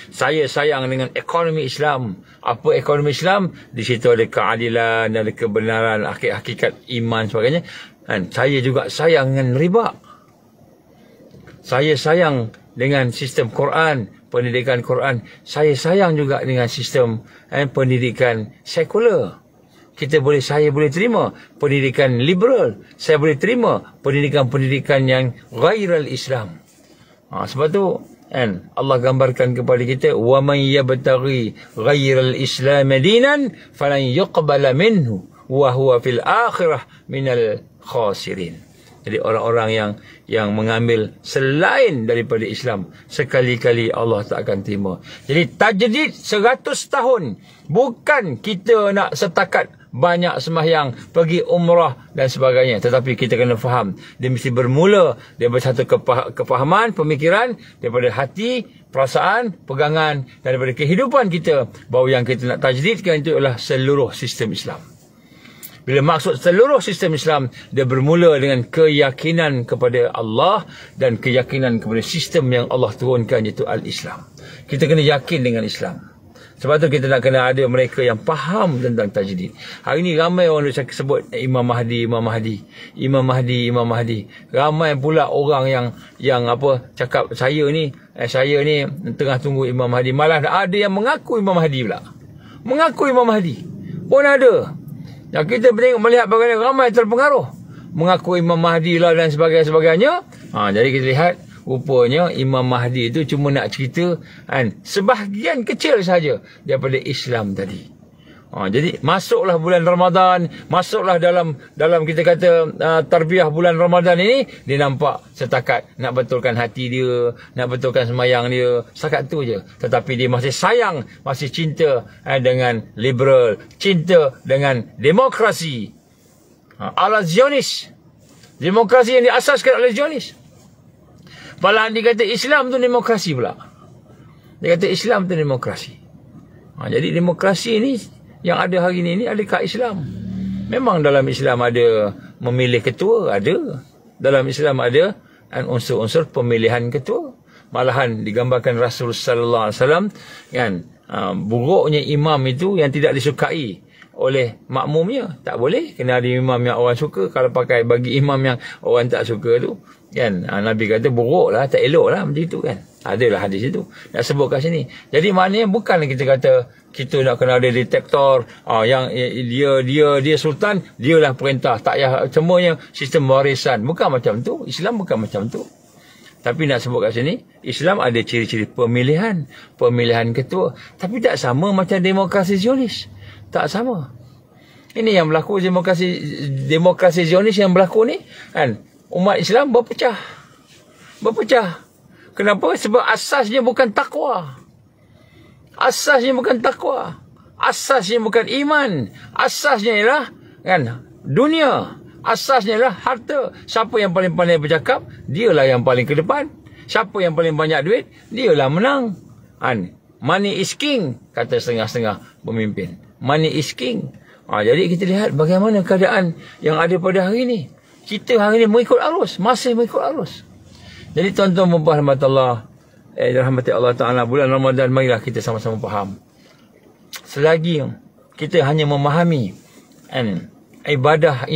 Saya sayang dengan ekonomi Islam. Apa ekonomi Islam? Di situ ada keadilan, ada kebenaran, hakikat iman sebagainya. Saya juga sayang dengan riba. Saya sayang dengan sistem Quran, pendidikan Quran. Saya sayang juga dengan sistem pendidikan sekular. Saya boleh terima pendidikan liberal, saya boleh terima pendidikan yang ghairal Islam. Sebab tu Allah gambarkan kepada kita, wa man yabtaghi ghairal Islam dinan falan yuqbala minhu wa huwa fil akhirah minal khasirin. Jadi orang-orang yang mengambil selain daripada Islam, sekali-kali Allah tak akan terima. Jadi tajdid 100 tahun, bukan kita nak setakat banyak sembahyang, pergi umrah dan sebagainya, tetapi kita kena faham, dia mesti bermula daripada satu kefahaman, pemikiran, daripada hati, perasaan, pegangan, daripada kehidupan kita, bahawa yang kita nak tajdidkan itu adalah seluruh sistem Islam. Bila maksud seluruh sistem Islam, dia bermula dengan keyakinan kepada Allah dan keyakinan kepada sistem yang Allah turunkan, iaitu Al-Islam. Kita kena yakin dengan Islam. Sebab tu kita nak kena ada mereka yang faham tentang tajdid. Hari ni ramai orang yang sebut Imam Mahdi, Imam Mahdi, Imam Mahdi, Imam Mahdi. Ramai pula orang yang cakap saya ni tengah tunggu Imam Mahdi. Malah ada yang mengaku Imam Mahdi pula. Mengaku Imam Mahdi pun ada. Yang kita melihat bagaimana ramai terpengaruh mengaku Imam Mahdi lah dan sebagainya. Jadi kita lihat rupanya Imam Mahdi itu cuma nak cerita sebahagian kecil saja daripada Islam tadi. Jadi masuklah bulan Ramadan, masuklah dalam kita kata tarbiyah bulan Ramadan ini, dia nampak setakat nak betulkan hati dia, nak betulkan semayang dia, setakat tu je. Tetapi dia masih sayang, masih cinta dengan liberal, cinta dengan demokrasi ala Zionis. Demokrasi yang diasaskan oleh Zionis. Malahan dia kata Islam tu demokrasi pula. Dia kata Islam tu demokrasi. Jadi demokrasi ni yang ada hari ni adakah Islam? Memang dalam Islam ada memilih ketua, ada. Dalam Islam ada unsur-unsur pemilihan ketua. Malahan digambarkan Rasul sallallahu alaihi wasallam buruknya imam itu yang tidak disukai oleh makmumnya. Tak boleh, kena ada imam yang orang suka. Kalau pakai bagi imam yang orang tak suka tu, Nabi kata buruk lah, tak elok lah macam itu kan. Adalah hadis itu nak sebut kat sini. Jadi maknanya bukan kita kata kita nak kena ada detektor yang dia sultan, dialah perintah, tak payah semuanya sistem warisan. Bukan macam tu. Islam bukan macam tu. Tapi nak sebut kat sini, Islam ada ciri-ciri pemilihan ketua, tapi tak sama macam demokrasi Zionis. Tak sama. Ini yang berlaku demokrasi Zionis yang berlaku ni umat Islam berpecah. Kenapa? Sebab asasnya bukan takwa. Asasnya bukan takwa. Asasnya bukan iman. Asasnya ialah dunia. Asasnya ialah harta. Siapa yang paling pandai bercakap, dialah yang paling ke depan. Siapa yang paling banyak duit, dialah menang. Money is king, kata setengah-setengah pemimpin. Money is king. Jadi kita lihat bagaimana keadaan yang ada pada hari ini. Kita hari ini mengikut arus, masih mengikut arus. Jadi tuan-tuan dan puan Allah, rahmati Allah Ta'ala, bulan Ramadan, marilah kita sama-sama faham. Selagi kita hanya memahami ibadah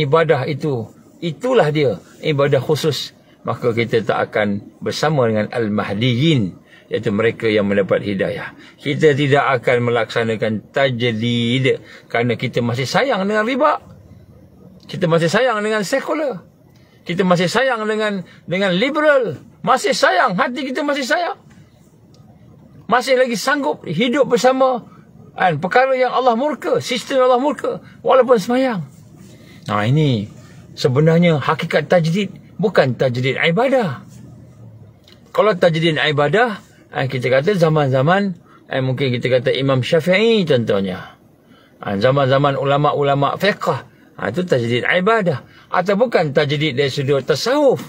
itulah dia ibadah khusus, maka kita tak akan bersama dengan Al-Mahdiyin, iaitu mereka yang mendapat hidayah. Kita tidak akan melaksanakan tajdid kerana kita masih sayang dengan riba. Kita masih sayang dengan sekular. Kita masih sayang dengan liberal. Masih sayang, hati kita masih sayang. Masih lagi sanggup hidup bersama perkara yang Allah murka, sistem Allah murka, walaupun semayang. Ini sebenarnya hakikat tajdid, bukan tajdid ibadah. Kalau tajdid ibadah, kita kata zaman-zaman mungkin kita kata Imam Syafi'i contohnya. Zaman-zaman ulama-ulama fiqh, itu tajdid ibadah. Atau bukan tajdid dari sudut tasawuf.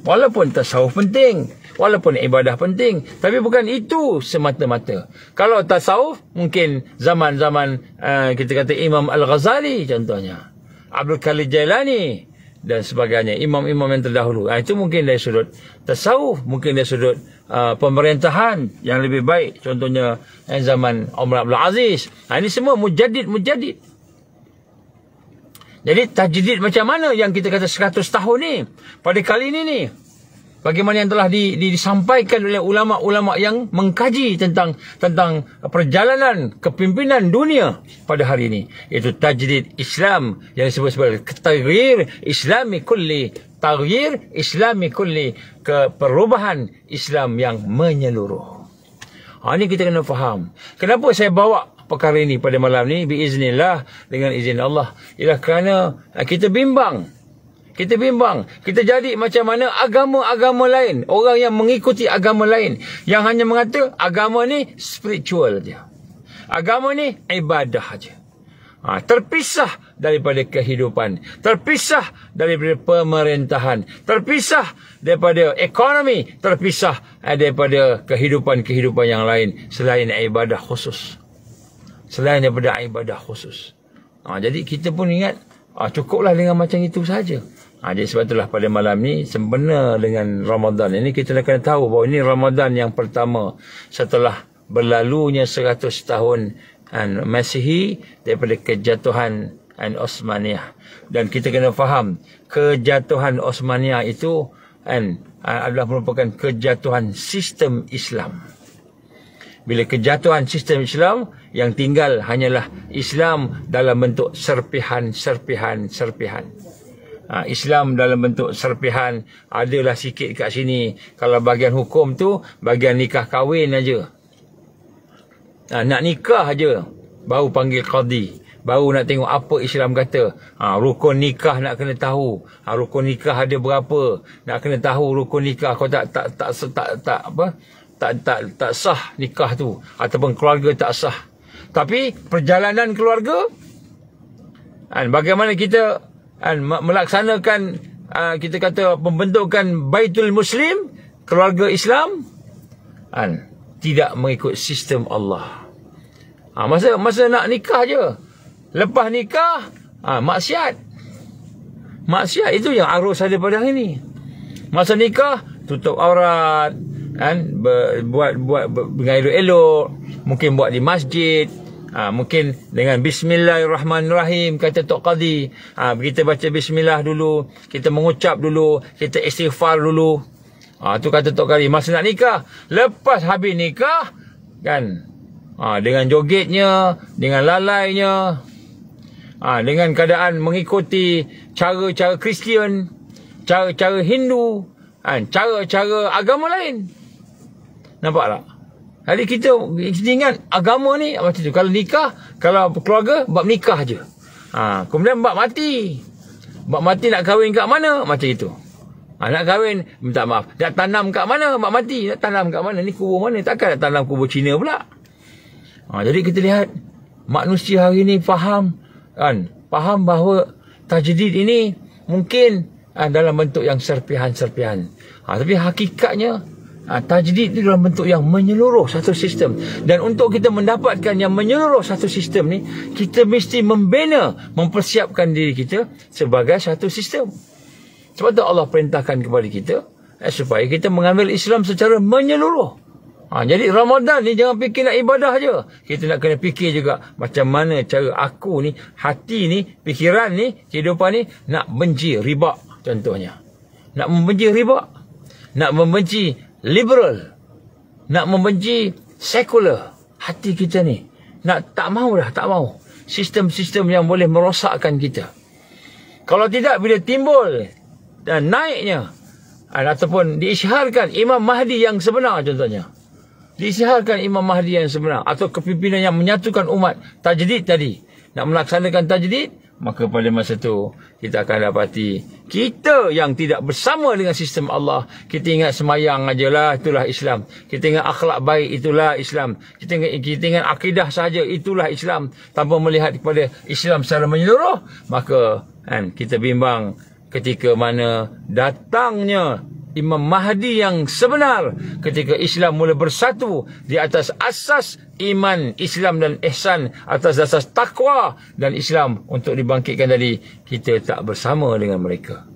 Walaupun tasawuf penting, walaupun ibadah penting, tapi bukan itu semata-mata. Kalau tasawuf, mungkin zaman-zaman kita kata Imam Al-Ghazali contohnya, Abdul Qadir Jailani dan sebagainya, imam-imam yang terdahulu. Itu mungkin dari sudut tasawuf, mungkin dari sudut pemerintahan yang lebih baik, contohnya zaman Umar Abdul Aziz. Ini semua mujaddid. Jadi tajdid macam mana yang kita kata 100 tahun ni, pada kali ini ni, bagaimana yang telah disampaikan oleh ulama-ulama yang mengkaji tentang perjalanan kepimpinan dunia pada hari ini, iaitu tajdid Islam yang disebut sebagai taghyir islami kulli, taghyir islami kulli, perubahan Islam yang menyeluruh. Ini kita kena faham. Kenapa saya bawa perkara ini pada malam ni biiznillah, dengan izin Allah, ialah kerana kita bimbang. Kita jadi macam mana agama-agama lain, orang yang mengikuti agama lain, yang hanya mengata agama ni spiritual je, agama ni ibadah je. Terpisah daripada kehidupan, terpisah daripada pemerintahan, terpisah daripada ekonomi, terpisah daripada kehidupan yang lain selain ibadah khusus. Selain daripada ibadah khusus. Jadi kita pun ingat cukuplah dengan macam itu saja. Jadi sebab itulah pada malam ni sempena dengan Ramadan ini kita nak kena tahu bahawa ini Ramadan yang pertama setelah berlalunya 100 tahun Masihi daripada kejatuhan Osmaniyah. Dan kita kena faham kejatuhan Osmaniyah itu adalah merupakan kejatuhan sistem Islam. Bila kejatuhan sistem Islam, yang tinggal hanyalah Islam dalam bentuk serpihan. Islam dalam bentuk serpihan, adalah sikit kat sini. Kalau bahagian hukum tu, bahagian nikah kahwin aja. Nak nikah aja, baru panggil qadi. Baru nak tengok apa Islam kata. Rukun nikah nak kena tahu. Rukun nikah ada berapa? Nak kena tahu rukun nikah. Kau tak sah nikah tu, ataupun keluarga tak sah. Tapi perjalanan keluarga, bagaimana kita melaksanakan kita kata pembentukan Baitul Muslim, keluarga Islam, tidak mengikut sistem Allah. Masa nak nikah je, lepas nikah maksiat itu yang arus ada pada hari ni. Masa nikah tutup aurat, buat dengan elok-elok, mungkin buat di masjid, mungkin dengan Bismillahirrahmanirrahim, kata Tok Qadi. Kita baca Bismillah dulu, kita mengucap dulu, kita istighfar dulu. Tu kata Tok Qadi. Masa nak nikah, lepas habis nikah, dengan jogetnya, dengan lalainya, dengan keadaan mengikuti cara-cara Kristian, cara-cara Hindu, cara-cara agama lain. Nampak tak? Jadi kita ingat agama ni macam tu. Kalau nikah, kalau keluarga, bab nikah je. Kemudian bab mati. Bab mati nak kahwin kat mana? Macam itu. Nak kahwin, minta maaf. Nak tanam kat mana? Bab mati. Nak tanam kat mana? Ni kubur mana? Takkan nak tanam kubur Cina pula. Jadi kita lihat, manusia hari ni faham bahawa tajdid ini mungkin dalam bentuk yang serpihan-serpihan. Tapi hakikatnya tajdid itu dalam bentuk yang menyeluruh satu sistem. Dan untuk kita mendapatkan yang menyeluruh satu sistem ni, kita mesti mempersiapkan diri kita sebagai satu sistem. Sebab tu Allah perintahkan kepada kita supaya kita mengambil Islam secara menyeluruh. Jadi Ramadan ni jangan fikir nak ibadah je. Kita nak kena fikir juga macam mana cara aku ni, hati ni, fikiran ni, kehidupan ni nak benci riba contohnya. Nak membenci riba, nak membenci liberal, nak membenci sekular. Hati kita ni tak mau sistem-sistem yang boleh merosakkan kita. Kalau tidak, bila timbul dan naiknya ataupun diisytiharkan Imam Mahdi yang sebenar contohnya, diisytiharkan Imam Mahdi yang sebenar atau kepimpinan yang menyatukan umat, tajdid tadi, nak melaksanakan tajdid, maka pada masa tu kita akan dapati kita yang tidak bersama dengan sistem Allah. Kita ingat semayang ajalah, itulah Islam. Kita ingat akhlak baik, itulah Islam. Kita ingat akidah saja, itulah Islam, tanpa melihat kepada Islam secara menyeluruh. Maka kita bimbang ketika mana datangnya Imam Mahdi yang sebenar, ketika Islam mula bersatu di atas asas iman, Islam dan ihsan, atas asas takwa dan Islam untuk dibangkitkan tadi, kita tak bersama dengan mereka.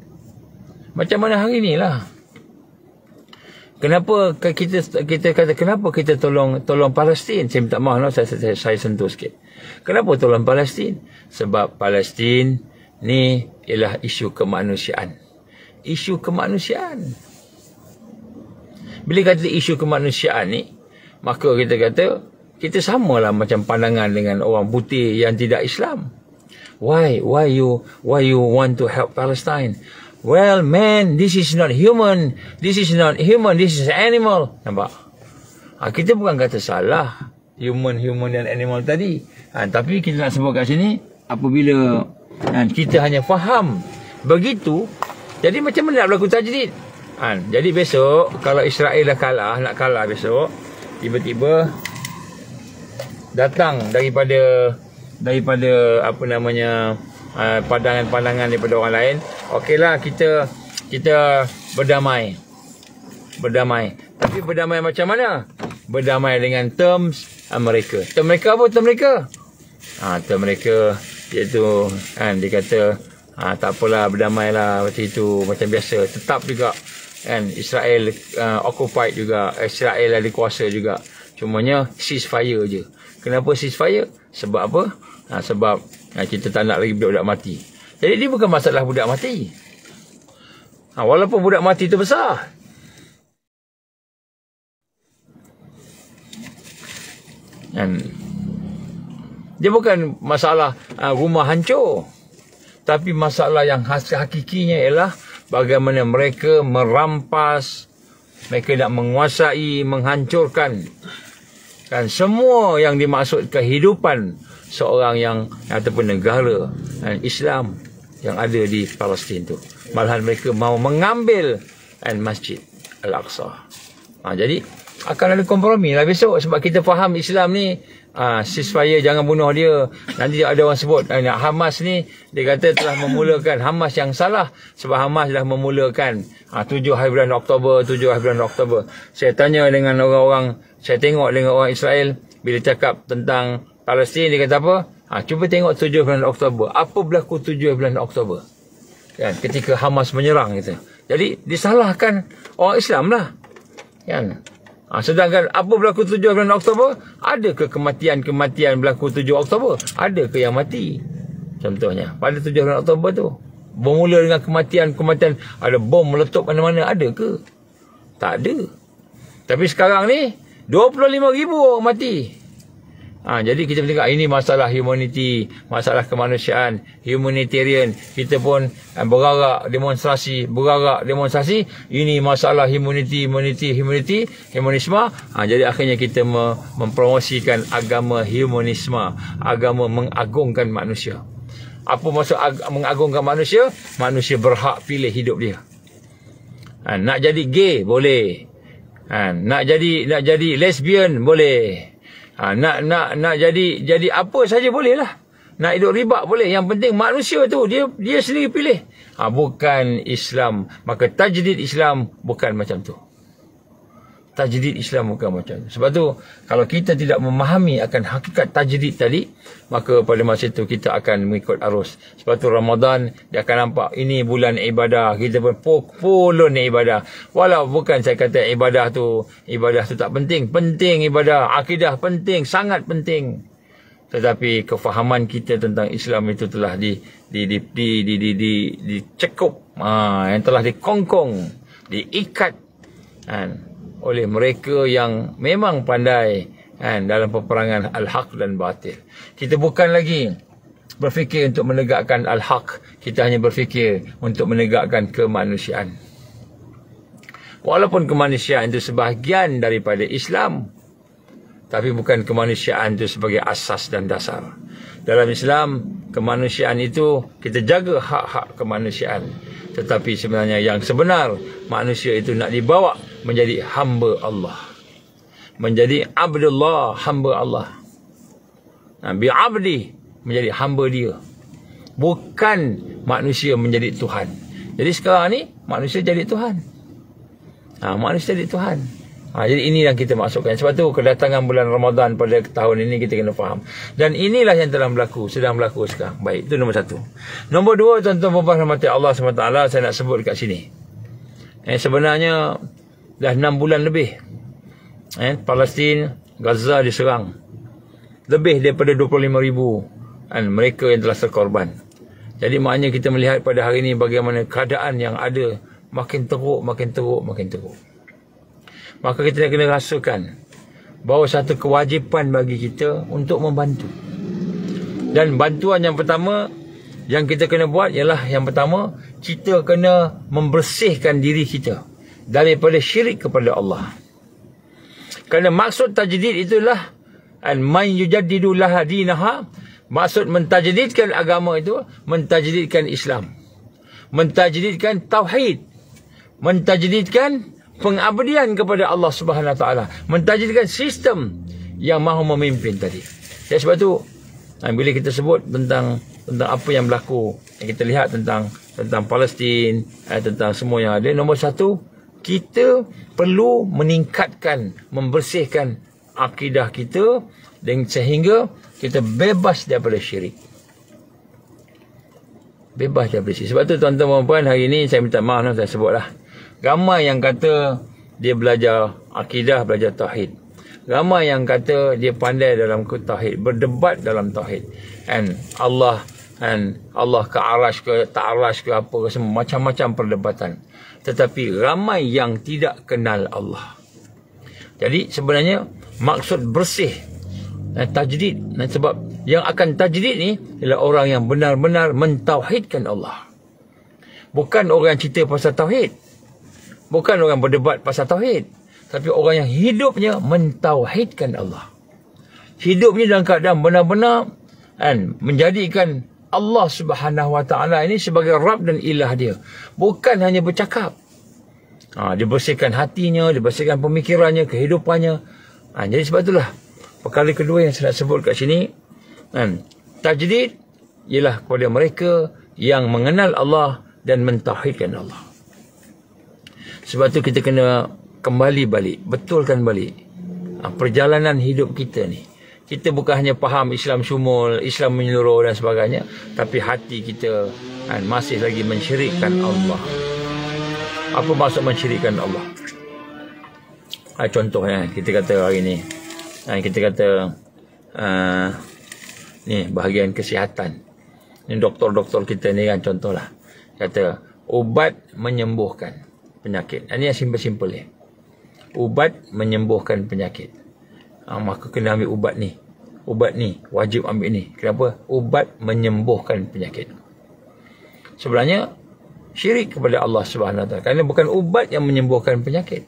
Macam mana hari ni lah. Kenapa kita kata kenapa kita tolong Palestin? Saya minta maaf, saya sentuh sikit. Kenapa tolong Palestin? Sebab Palestin ni ialah isu kemanusiaan. Isu kemanusiaan. Bila kata isu kemanusiaan ni, maka kita kata kita samalah macam pandangan dengan orang putih yang tidak Islam. Why you want to help Palestine? Well, man, this is not human. This is not human. This is animal. Nampak? Kita bukan kata salah human dan animal tadi. Tapi kita nak sebut kat sini, apabila kita hanya faham begitu, jadi macam mana nak berlaku tajdid? Jadi besok kalau Israel dah nak kalah besok, tiba-tiba datang daripada apa namanya pandangan-pandangan daripada orang lain, okeylah kita berdamai. Tapi berdamai macam mana? Berdamai dengan terms mereka. Term mereka apa? Term mereka iaitu kan dia kata tak apalah, berdamailah macam itu, macam biasa. Tetap juga kan Israel occupied juga, Israel ada kuasa juga. Cumanya ceasefire je. Kenapa ceasefire? Sebab apa? Sebab kita tak nak lagi budak-budak mati. Jadi dia bukan masalah budak mati. Walaupun budak mati itu besar. Dan dia bukan masalah rumah hancur. Tapi masalah yang hakikinya ialah bagaimana mereka merampas, mereka nak menguasai, menghancurkan kan semua yang dimaksud kehidupan seorang yang ataupun negara Islam yang ada di Palestin tu. Malahan mereka mau mengambil Masjid Al-Aqsa. Jadi akan ada kompromi lah besok, sebab kita faham Islam ni ceasefire, jangan bunuh dia. Nanti ada orang sebut Hamas ni, dia kata telah memulakan, Hamas yang salah, sebab Hamas dah memulakan 7 hari bulan Oktober. Saya tanya dengan orang-orang, saya tengok dengan orang Israel, bila cakap tentang Palestin, dia kata apa? Cuba tengok 7 bulan Oktober. Apa berlaku 7 bulan Oktober? Kan, ketika Hamas menyerang gitu. Jadi disalahkan orang Islam lah. Kan? Sedangkan apa berlaku 7 bulan Oktober? Adakah kematian berlaku 7 Oktober? Adakah yang mati? Contohnya, pada 7 bulan Oktober tu, bermula dengan kematian, ada bom meletup mana-mana, ada ke? Tak ada. Tapi sekarang ni, 25,000 orang mati. Jadi kita tengok ini masalah humanity, masalah kemanusiaan, humanitarian. Kita pun bergerak demonstrasi. Ini masalah humanisme. Jadi akhirnya kita mempromosikan agama humanisme, agama mengagungkan manusia. Apa maksud mengagungkan manusia? Manusia berhak pilih hidup dia. Nak jadi gay boleh. Nak jadi lesbian boleh. Nak jadi apa saja boleh lah. Nak hidup riba boleh. Yang penting manusia tu dia sendiri pilih. Bukan Islam. Maka tajdid Islam bukan macam tu. Tajdid Islam bukan macam tu. Sebab tu kalau kita tidak memahami akan hakikat tajdid tadi, maka pada masa itu kita akan mengikut arus. Sebab tu Ramadan dia akan nampak ini bulan ibadah. Kita pun pulun ibadah. Walau bukan saya kata ibadah tu tak penting. Penting ibadah, akidah penting, sangat penting. Tetapi kefahaman kita tentang Islam itu telah dicekup, yang telah dikongkong, diikat oleh mereka yang memang pandai dalam peperangan al-haq dan batil. Kita bukan lagi berfikir untuk menegakkan al-haq, kita hanya berfikir untuk menegakkan kemanusiaan. Walaupun kemanusiaan itu sebahagian daripada Islam, tapi bukan kemanusiaan itu sebagai asas dan dasar. Dalam Islam, kemanusiaan itu kita jaga hak-hak kemanusiaan. Tetapi sebenarnya yang sebenar, manusia itu nak dibawa menjadi hamba Allah. Menjadi abdullah, hamba Allah. Bi'abdi, menjadi hamba dia. Bukan manusia menjadi Tuhan. Jadi sekarang ni, manusia jadi Tuhan. Manusia jadi Tuhan. Jadi ini yang kita masukkan. Sebab tu kedatangan bulan Ramadan pada tahun ini kita kena faham. Dan inilah yang telah berlaku, sedang berlaku sekarang. Baik, itu nombor 1. Nombor 2, tuan-tuan dan puan-puan rahmati Allah SWT, saya nak sebut dekat sini. Sebenarnya dah 6 bulan lebih. Palestin, Gaza diserang. Lebih daripada 25,000 mereka yang telah terkorban. Jadi maknanya kita melihat pada hari ini bagaimana keadaan yang ada makin teruk. Maka kita kena rasakan bahawa satu kewajipan bagi kita untuk membantu. Dan bantuan yang pertama yang kita kena buat ialah yang pertama, kita kena membersihkan diri kita daripada syirik kepada Allah. Kerana maksud tajdid itulah man yujaddidu laha dinaha. Maksud mentajdidkan agama itu, mentajdidkan Islam, mentajdidkan tauhid, mentajdidkan pengabdian kepada Allah Subhanahu Wa Taala, mentajdidkan sistem yang mahu memimpin tadi. Jadi sebab tu bila kita sebut tentang apa yang berlaku, yang kita lihat tentang Palestin, tentang semua yang ada, nombor 1, kita perlu meningkatkan, membersihkan akidah kita dan sehingga kita bebas daripada syirik. Bebas daripada syirik. Sebab tu tuan-tuan dan puan, hari ni saya minta maaf saya sebutlah. Ramai yang kata dia belajar akidah, belajar tauhid. Ramai yang kata dia pandai dalam tauhid, berdebat dalam tauhid. Allah ke arash ke tak arash ke apa ke, semua macam-macam perdebatan. Tetapi ramai yang tidak kenal Allah. Jadi sebenarnya maksud bersih tajdid, sebab yang akan tajdid ni ialah orang yang benar-benar mentauhidkan Allah. Bukan orang yang cerita pasal tauhid, bukan orang berdebat pasal tauhid, tapi orang yang hidupnya mentauhidkan Allah. Hidupnya dalam keadaan benar-benar menjadikan Allah Subhanahu Wa Taala ini sebagai Rabb dan Ilah dia. Bukan hanya bercakap. Dia bersihkan hatinya, dia bersihkan pemikirannya, kehidupannya. Jadi sebab itulah perkara kedua yang saya nak sebut kat sini, tajdid ialah kepada mereka yang mengenal Allah dan mentauhidkan Allah. Sebab tu kita kena kembali balik, betulkan balik perjalanan hidup kita ni. Kita bukan hanya faham Islam syumul, Islam menyeluruh dan sebagainya, tapi hati kita masih lagi mensyirikkan Allah. Apa maksud mensyirikkan Allah? Contohnya kita kata hari ni, kita kata ni bahagian kesihatan. Ni doktor-doktor kita ni kan, contohlah kata ubat menyembuhkan penyakit. Ini yang simple-simple ni. Ubat menyembuhkan penyakit. Maka kena ambil ubat ni. Ubat ni wajib ambil ni. Kenapa? Ubat menyembuhkan penyakit. Sebenarnya syirik kepada Allah Subhanahu Wa Taala. Kerana bukan ubat yang menyembuhkan penyakit,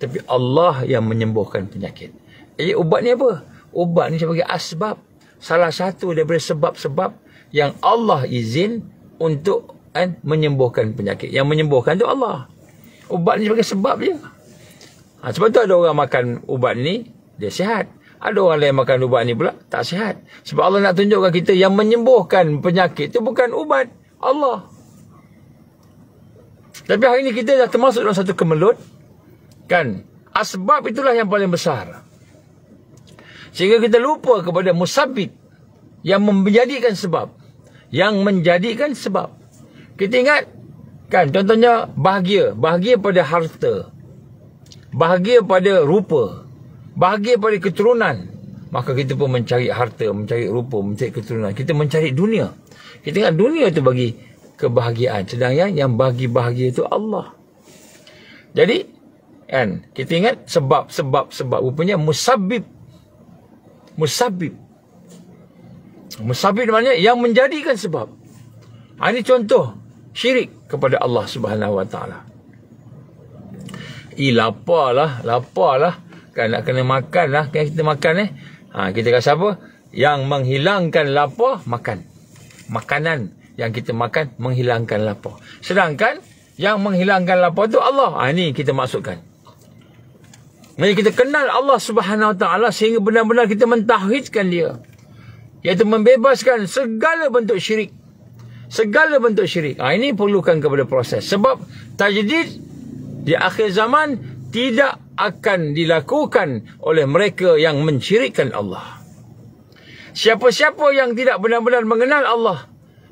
tapi Allah yang menyembuhkan penyakit. Jadi ubat ni apa? Ubat ni sebagai asbab. Salah satu daripada sebab-sebab yang Allah izin untuk menyembuhkan penyakit. Yang menyembuhkan tu Allah. Ubat ni sebagai sebab je. Sebab tu ada orang makan ubat ni, dia sihat. Ada orang lain makan ubat ni pula, tak sihat. Sebab Allah nak tunjukkan kita yang menyembuhkan penyakit tu bukan ubat, Allah. Tapi hari ni kita dah termasuk dalam satu kemelut. Kan? Asbab itulah yang paling besar. Sehingga kita lupa kepada musabbib yang menjadikan sebab. Yang menjadikan sebab. Kita ingat, kan, contohnya bahagia. Bahagia pada harta. Bahagia pada rupa. Bahagia pada keturunan. Maka kita pun mencari harta, mencari rupa, mencari keturunan. Kita mencari dunia. Kita ingat dunia itu bagi kebahagiaan. Sedangkan yang bagi bahagia itu Allah. Jadi, kan, kita ingat sebab. Rupanya musabbib. Musabbib. Musabbib maknanya yang menjadikan sebab. Ini contoh syirik kepada Allah Subhanahu Wa Taala. Laparlah. Kan nak kena makan lah. Kan kita makan kita kata apa? Yang menghilangkan lapar, makan. Makanan yang kita makan menghilangkan lapar. Sedangkan yang menghilangkan lapar tu Allah. Ini kita masukkan. Jadi kita kenal Allah Subhanahu Wa Taala sehingga benar-benar kita mentauhidkan dia. Iaitu membebaskan segala bentuk syirik. Segala bentuk syirik. Ini perlukan kepada proses. Sebab tajdid di akhir zaman tidak akan dilakukan oleh mereka yang mensyirikkan Allah. Siapa-siapa yang tidak benar-benar mengenal Allah,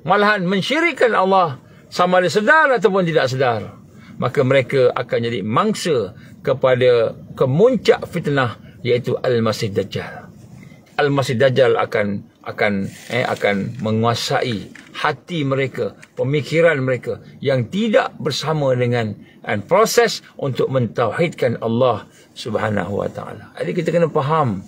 malahan mensyirikkan Allah, sama ada sedar ataupun tidak sedar, maka mereka akan jadi mangsa kepada kemuncak fitnah, iaitu Al-Masih Dajjal. Al-Masih Dajjal akan menguasai hati mereka, pemikiran mereka yang tidak bersama dengan proses untuk mentauhidkan Allah Subhanahu Wa Taala. Jadi kita kena faham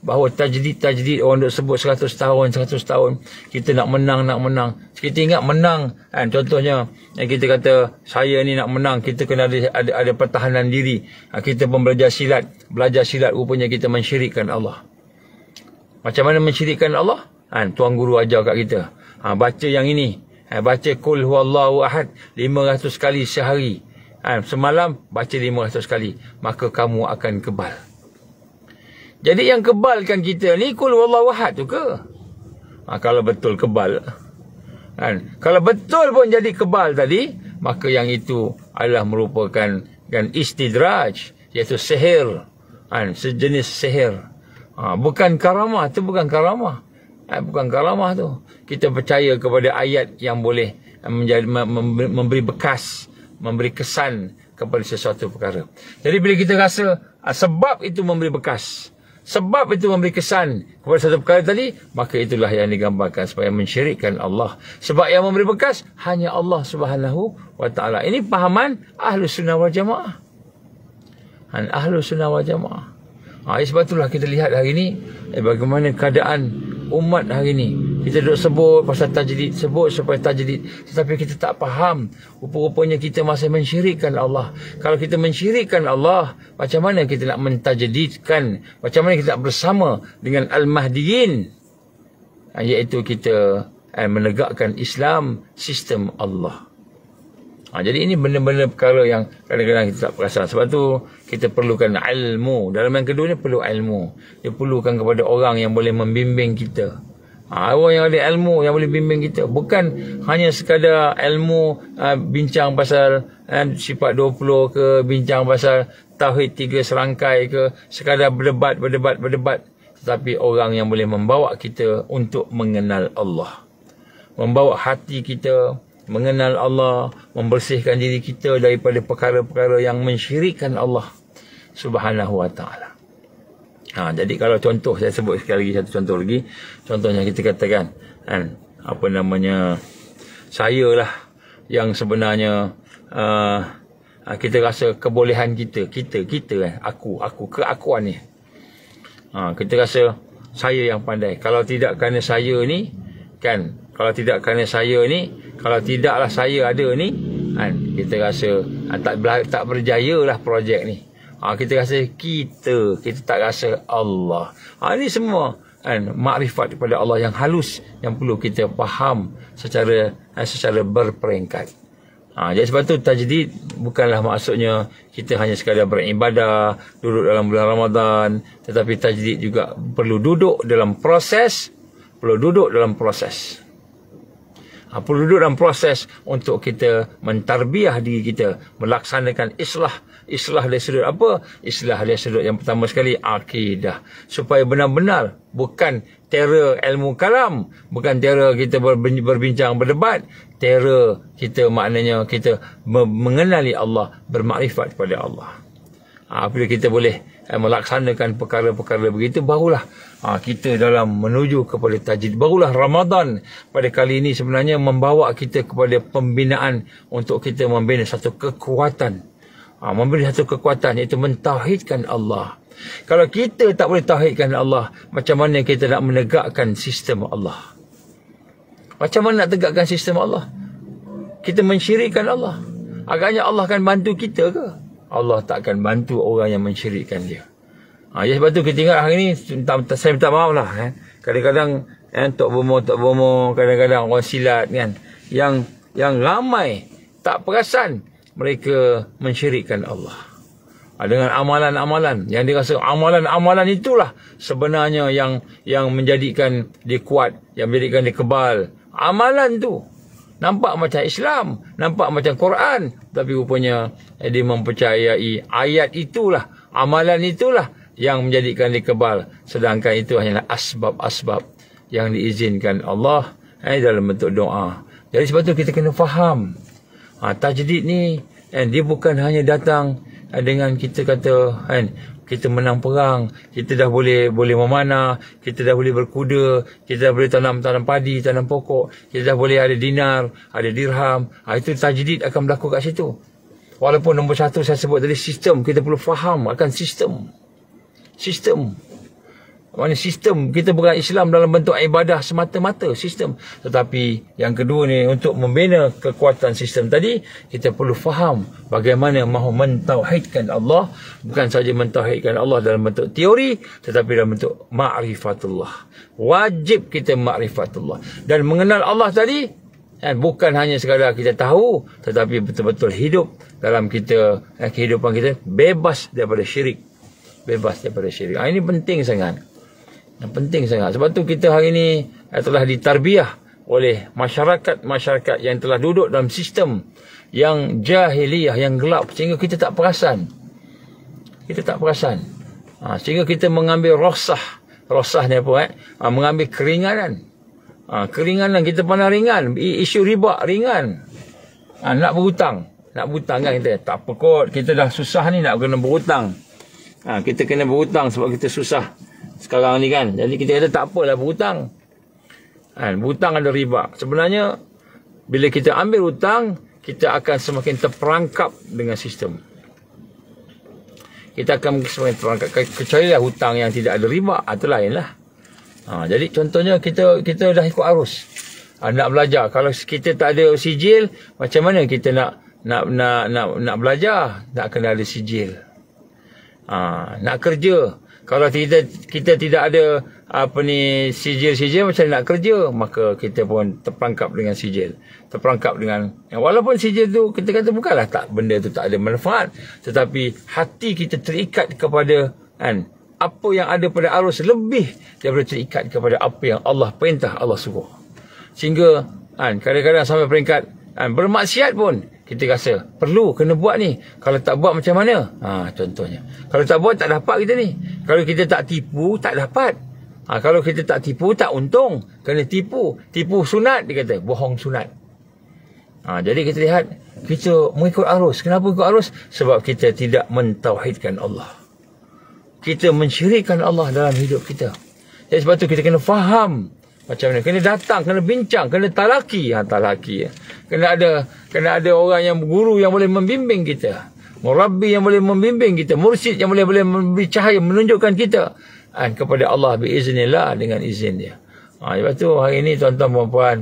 bahawa tajdid orang duk sebut 100 tahun, kita nak menang. Kita ingat menang, contohnya kita kata saya ni nak menang, kita kena ada pertahanan diri. Kita pun belajar silat rupanya kita mensyirikkan Allah. Macam mana mensyirikkan Allah? Tuan guru ajar kat kita. Baca yang ini. Baca Qul Huwallahu Ahad 500 kali sehari. Semalam baca 500 kali. Maka kamu akan kebal. Jadi yang kebalkan kita ni Qul Huwallahu Ahad tu ke? Kalau betul kebal. Kalau betul pun jadi kebal tadi, maka yang itu adalah merupakan istidraj, iaitu sihir. Sejenis sihir. Bukan karamah. Itu bukan karamah. Bukan karamah tu. Kita percaya kepada ayat yang boleh memberi bekas, memberi kesan kepada sesuatu perkara. Jadi bila kita rasa sebab itu memberi bekas, sebab itu memberi kesan kepada satu perkara tadi, maka itulah yang digambarkan supaya mensyirikkan Allah. Sebab yang memberi bekas hanya Allah Subhanahu wa taala. Ini pahaman Ahlus Sunnah wal Jamaah. Ahlus Sunnah wal Jamaah. Sebab itulah kita lihat hari ini bagaimana keadaan umat hari ini. Kita duduk sebut pasal tajdid, sebut supaya tajdid, tetapi kita tak faham. Rupa-rupanya kita masih mensyirikkan Allah. Kalau kita mensyirikkan Allah, macam mana kita nak mentajdidkan? Macam mana kita nak bersama dengan Al-Mahdiyin? Iaitu kita menegakkan Islam, sistem Allah. Jadi ini benda-benda perkara yang kadang-kadang kita tak perasan. Sebab tu kita perlukan ilmu. Dalam yang kedua ni perlu ilmu. Dia perlukan kepada orang yang boleh membimbing kita. Orang yang ada ilmu yang boleh bimbing kita. Bukan hanya sekadar ilmu bincang pasal sifat 20 ke, bincang pasal tauhid 3 serangkai ke, sekadar berdebat. Tetapi orang yang boleh membawa kita untuk mengenal Allah. Membawa hati kita mengenal Allah, membersihkan diri kita daripada perkara-perkara yang mensyirikkan Allah Subhanahu wa taala. Jadi kalau contoh, saya sebut sekali lagi satu contoh lagi. Contohnya kita katakan saya lah yang sebenarnya kita rasa kebolehan kita aku keakuan ni. Kita rasa saya yang pandai. Kalau tidak kerana saya ni kalau tidaklah saya ada ni, kita rasa tak berjaya lah projek ni. Kita rasa kita tak rasa Allah. Ini semua makrifat kepada Allah yang halus, yang perlu kita faham secara berperingkat. Jadi sebab tu tajdid bukanlah maksudnya kita hanya sekadar beribadah, duduk dalam bulan Ramadan, tetapi tajdid juga perlu duduk dalam proses. Perlu duduk dalam proses untuk kita mentarbiah diri kita, melaksanakan islah dari sudut apa? Islah dari sudut yang pertama sekali akidah, supaya benar-benar bukan terror ilmu kalam, bukan terror kita berbincang berdebat, terror kita maknanya kita mengenali Allah, bermakrifat kepada Allah. Apabila kita boleh melaksanakan perkara-perkara begitu, barulah kita dalam menuju kepada tajdid. Barulah Ramadan pada kali ini sebenarnya membawa kita kepada pembinaan untuk kita membina satu kekuatan. Membina satu kekuatan, iaitu mentauhidkan Allah. Kalau kita tak boleh tauhidkan Allah, macam mana kita nak menegakkan sistem Allah? Macam mana nak tegakkan sistem Allah? Kita mensyirikkan Allah. Agaknya Allah akan bantu kita ke? Allah tak akan bantu orang yang mensyirikkan dia. Sebab tu kita ingat hari ni, saya minta maaf lah. Kadang-kadang Tok Bomo, kadang-kadang orang silat kan, yang ramai tak perasan mereka mensyirikkan Allah. Dengan amalan-amalan yang dirasa amalan-amalan itulah sebenarnya yang menjadikan dia kuat, yang menjadikan dia kebal. Amalan tu nampak macam Islam, nampak macam Quran, tapi rupanya dia mempercayai ayat itulah, amalan itulah yang menjadikan dia kebal. Sedangkan itu hanyalah asbab-asbab yang diizinkan Allah dalam bentuk doa. Jadi sebab tu kita kena faham, tajdid ni dia bukan hanya datang dengan kita kata kita menang perang, kita dah boleh memanah, kita dah boleh berkuda, kita dah boleh tanam padi, tanam pokok, kita dah boleh ada dinar, ada dirham. Itu tajdid akan berlaku kat situ. Walaupun nombor satu saya sebut tadi sistem, kita perlu faham akan sistem. Mana sistem, kita bukan Islam dalam bentuk ibadah semata-mata, sistem. Tetapi yang kedua ni, untuk membina kekuatan sistem tadi, kita perlu faham bagaimana mahu mentauhidkan Allah. Bukan saja mentauhidkan Allah dalam bentuk teori, tetapi dalam bentuk ma'rifatullah. Wajib kita ma'rifatullah. Dan mengenal Allah tadi, bukan hanya sekadar kita tahu, tetapi betul-betul hidup dalam kehidupan kita bebas daripada syirik. Ini penting sangat. Sebab tu kita hari ini telah ditarbiah oleh masyarakat yang telah duduk dalam sistem yang jahiliyah, yang gelap, sehingga kita tak perasan. Sehingga kita mengambil rukhsah Rosah ni apa? Mengambil keringanan. Keringanan kita pandang ringan. Isu riba ringan. Nak berhutang. Nak berhutang kan kita. Tak apa kot. Kita dah susah ni nak kena berhutang. Kita kena berhutang sebab kita susah sekarang ni kan. Jadi kita kata tak apalah berhutang. Berhutang ada riba. Sebenarnya bila kita ambil hutang, kita akan semakin terperangkap dengan sistem. Kita akan semakin terperangkap. Kecuali lah hutang yang tidak ada riba, itu lain lah. Jadi contohnya kita dah ikut arus. Nak belajar. Kalau kita tak ada sijil, macam mana kita nak belajar? Nak kena ada sijil. Nak kerja. Kalau kita tidak ada sijil-sijil, macam nak kerja, maka kita pun terperangkap dengan sijil. Terperangkap dengan, walaupun sijil tu kita kata bukanlah benda tu tak ada manfaat, tetapi hati kita terikat kepada apa yang ada pada arus lebih daripada terikat kepada apa yang Allah perintah, Allah suruh. Sehingga kadang-kadang sampai peringkat bermaksiat pun kita rasa perlu kena buat ni. Kalau tak buat macam mana? Contohnya, kalau tak buat tak dapat kita ni. Kalau kita tak tipu tak dapat. Kalau kita tak tipu tak untung. Kena tipu. Tipu sunat, dia kata bohong sunat. Jadi kita lihat kita mengikut arus. Kenapa ikut arus? Sebab kita tidak mentauhidkan Allah. Kita mensyirikkan Allah dalam hidup kita. Jadi sebab tu kita kena faham macam mana. Kena datang, kena bincang, kena talaki. Talaki. Kena ada orang yang guru yang boleh membimbing kita. Murabbi yang boleh membimbing kita. Mursyid yang boleh memberi cahaya, menunjukkan kita kepada Allah biiznillah, dengan izin dia. Sebab tu hari ini tuan-tuan dan puan,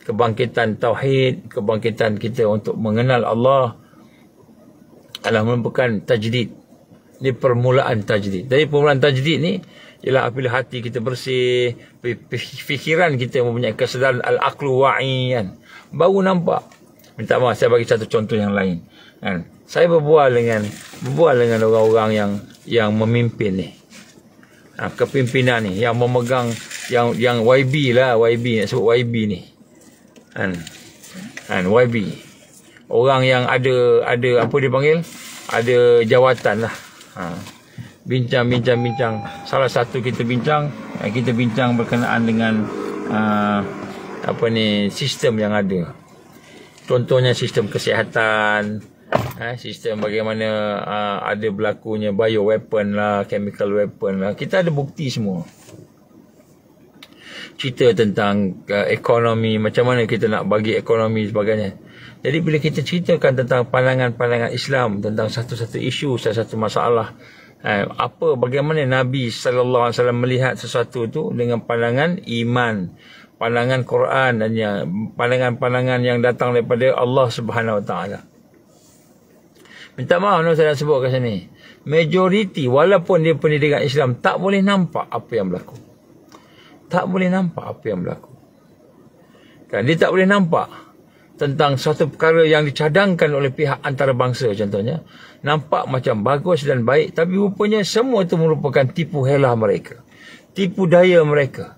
kebangkitan tauhid, kebangkitan kita untuk mengenal Allah adalah merupakan tajdid. Ini permulaan tajdid. Jadi permulaan tajdid ni ialah apabila hati kita bersih, fikiran kita mempunyai kesedaran al-aqlu wa'i kan. Baru nampak. Minta maaf, saya bagi satu contoh yang lain. Saya berbual dengan orang-orang yang memimpin ni. Kepimpinan ni yang memegang yang YB lah, YB nak sebut YB ni. YB. Orang yang ada apa dia panggil? Ada jawatan lah. Bincang. Salah satu kita bincang berkenaan dengan sistem yang ada. Contohnya sistem kesihatan, sistem bagaimana ada berlakunya bioweapon lah, chemical weapon lah. Kita ada bukti semua. Cerita tentang ekonomi, macam mana kita nak bagi ekonomi sebagainya. Jadi bila kita ceritakan tentang pandangan-pandangan Islam tentang satu-satu isu, satu-satu masalah, bagaimana Nabi sallallahu alaihi wasallam melihat sesuatu itu dengan pandangan iman, pandangan Quran dan pandangan-pandangan yang datang daripada Allah Subhanahu wa taala. Minta maaf saya nak sebut kat sini. Majoriti walaupun dia pendidikan Islam tak boleh nampak apa yang berlaku. Tak boleh nampak apa yang berlaku. Kan dia tak boleh nampak tentang satu perkara yang dicadangkan oleh pihak antarabangsa contohnya. Nampak macam bagus dan baik, tapi rupanya semua itu merupakan tipu hela mereka. Tipu daya mereka.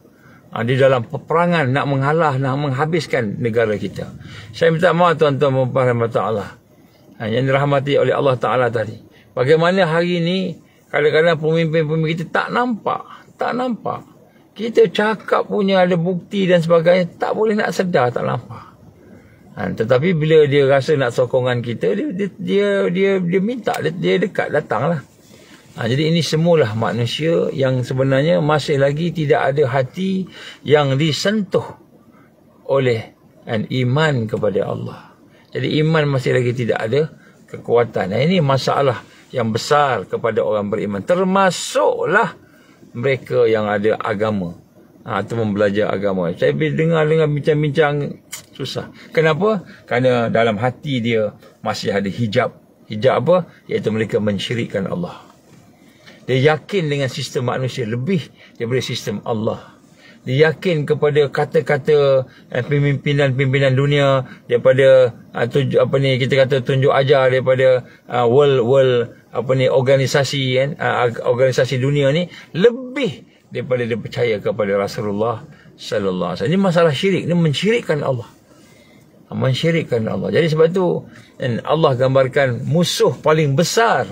Di dalam peperangan nak menghalah, nak menghabiskan negara kita. Saya minta maaf tuan-tuan dan puan-puan yang dirahmati oleh Allah Ta'ala tadi. Bagaimana hari ini kadang-kadang pemimpin-pemimpin kita tak nampak. Kita cakap punya ada bukti dan sebagainya, tak boleh nak sedar, tak nampak. Tetapi bila dia rasa nak sokongan kita, dia minta, dia dekat, datanglah. Jadi ini semualah manusia yang sebenarnya masih lagi tidak ada hati yang disentuh oleh iman kepada Allah. Jadi iman masih lagi tidak ada kekuatan. Ini masalah yang besar kepada orang beriman. Termasuklah mereka yang ada agama atau belajar agama. Saya dengar bincang-bincang susah. Kenapa? Kerana dalam hati dia masih ada hijab. Hijab apa? Iaitu mereka mensyirikkan Allah. Dia yakin dengan sistem manusia lebih daripada sistem Allah. Dia yakin kepada kata-kata pimpinan dunia daripada kita kata tunjuk ajar daripada world organisasi organisasi dunia ni lebih daripada dia percaya kepada Rasulullah sallallahu alaihi wasallam. Ini masalah syirik, ini mensyirikkan Allah. Mensyirikkan Allah. Jadi sebab tu Allah gambarkan musuh paling besar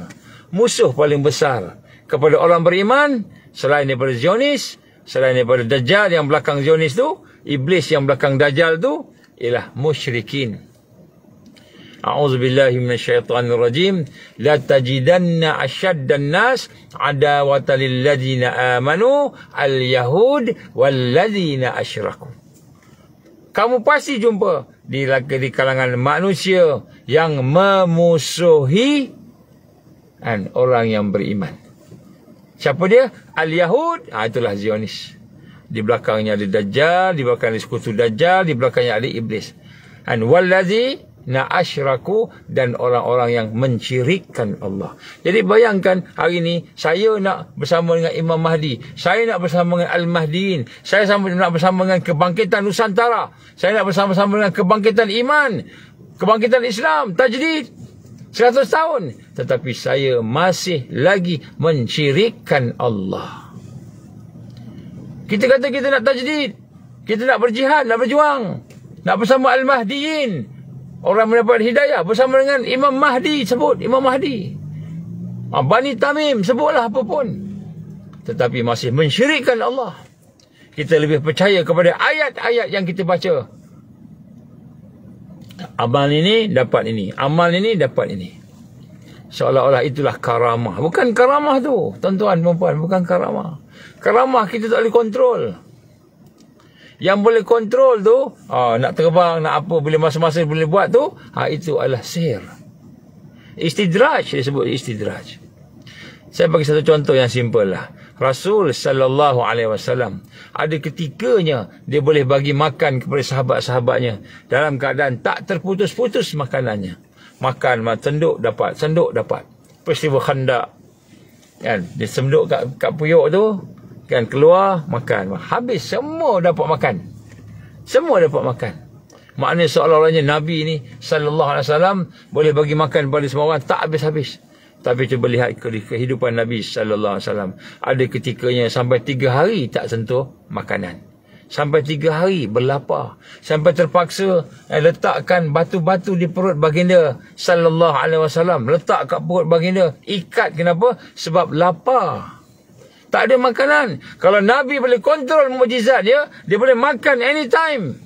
kepada orang beriman selain daripada Zionis, selain daripada Dajjal yang belakang Zionis tu, iblis yang belakang Dajjal tu, ialah musyrikin. A'udzubillahi minasyaitonir rajim. La tajidanna asyaddan nas adawatan lil ladzina amanu al-yahud wal ladzina asyraku. Kamu pasti jumpa di kalangan manusia yang memusuhi orang yang beriman. Siapa dia? Al-Yahud. Itulah Zionis. Di belakangnya ada Dajjal, di belakangnya ada sekutu Dajjal, di belakangnya ada iblis. Walladzina asyraku, dan orang-orang yang mensyirikkan Allah. Jadi bayangkan hari ini saya nak bersama dengan Imam Mahdi, saya nak bersama dengan Al-Mahdiin, saya nak bersama dengan kebangkitan Nusantara, saya nak bersama-sama dengan kebangkitan iman, kebangkitan Islam, tajdid 100 tahun, tetapi saya masih lagi mensyirikkan Allah. Kita kata kita nak tajdid, kita nak berjihad, nak berjuang, nak bersama Al-Mahdiin, orang mendapat hidayah bersama dengan Imam Mahdi, sebut Imam Mahdi, Bani Tamim, sebutlah apa pun, tetapi masih mensyirikkan Allah. Kita lebih percaya kepada ayat-ayat yang kita baca. Amal ini dapat ini, amal ini dapat ini. Seolah-olah itulah karamah. Bukan karamah tu, tuan-tuan dan puan, bukan karamah. Karamah kita tak boleh kontrol. Yang boleh kontrol tu, nak terbang, nak apa, bila masa-masa boleh buat tu, itu adalah sihir. Istidraj, disebut istidraj. Saya bagi satu contoh yang simple lah. Rasul sallallahu alaihi wasallam ada ketikanya dia boleh bagi makan kepada sahabat-sahabatnya dalam keadaan tak terputus-putus makanannya. Makan, tenduk dapat, senduk dapat. Peristiwa Khandaq, kan, dia senduk kat puyuk tu, kan, keluar makan, habis semua dapat makan, semua dapat makan. Maknanya seolah-olahnya Nabi ni sallallahu alaihi wasallam boleh bagi makan pada semua orang tak habis-habis. Tapi cuba lihat kehidupan Nabi sallallahu alaihi wasallam, ada ketikanya sampai 3 hari tak sentuh makanan, sampai 3 hari berlapar, sampai terpaksa letakkan batu-batu di perut baginda sallallahu alaihi wasallam, letak kat perut baginda, ikat. Kenapa? Sebab lapar, tak ada makanan. Kalau Nabi boleh kontrol mukjizat dia boleh makan anytime,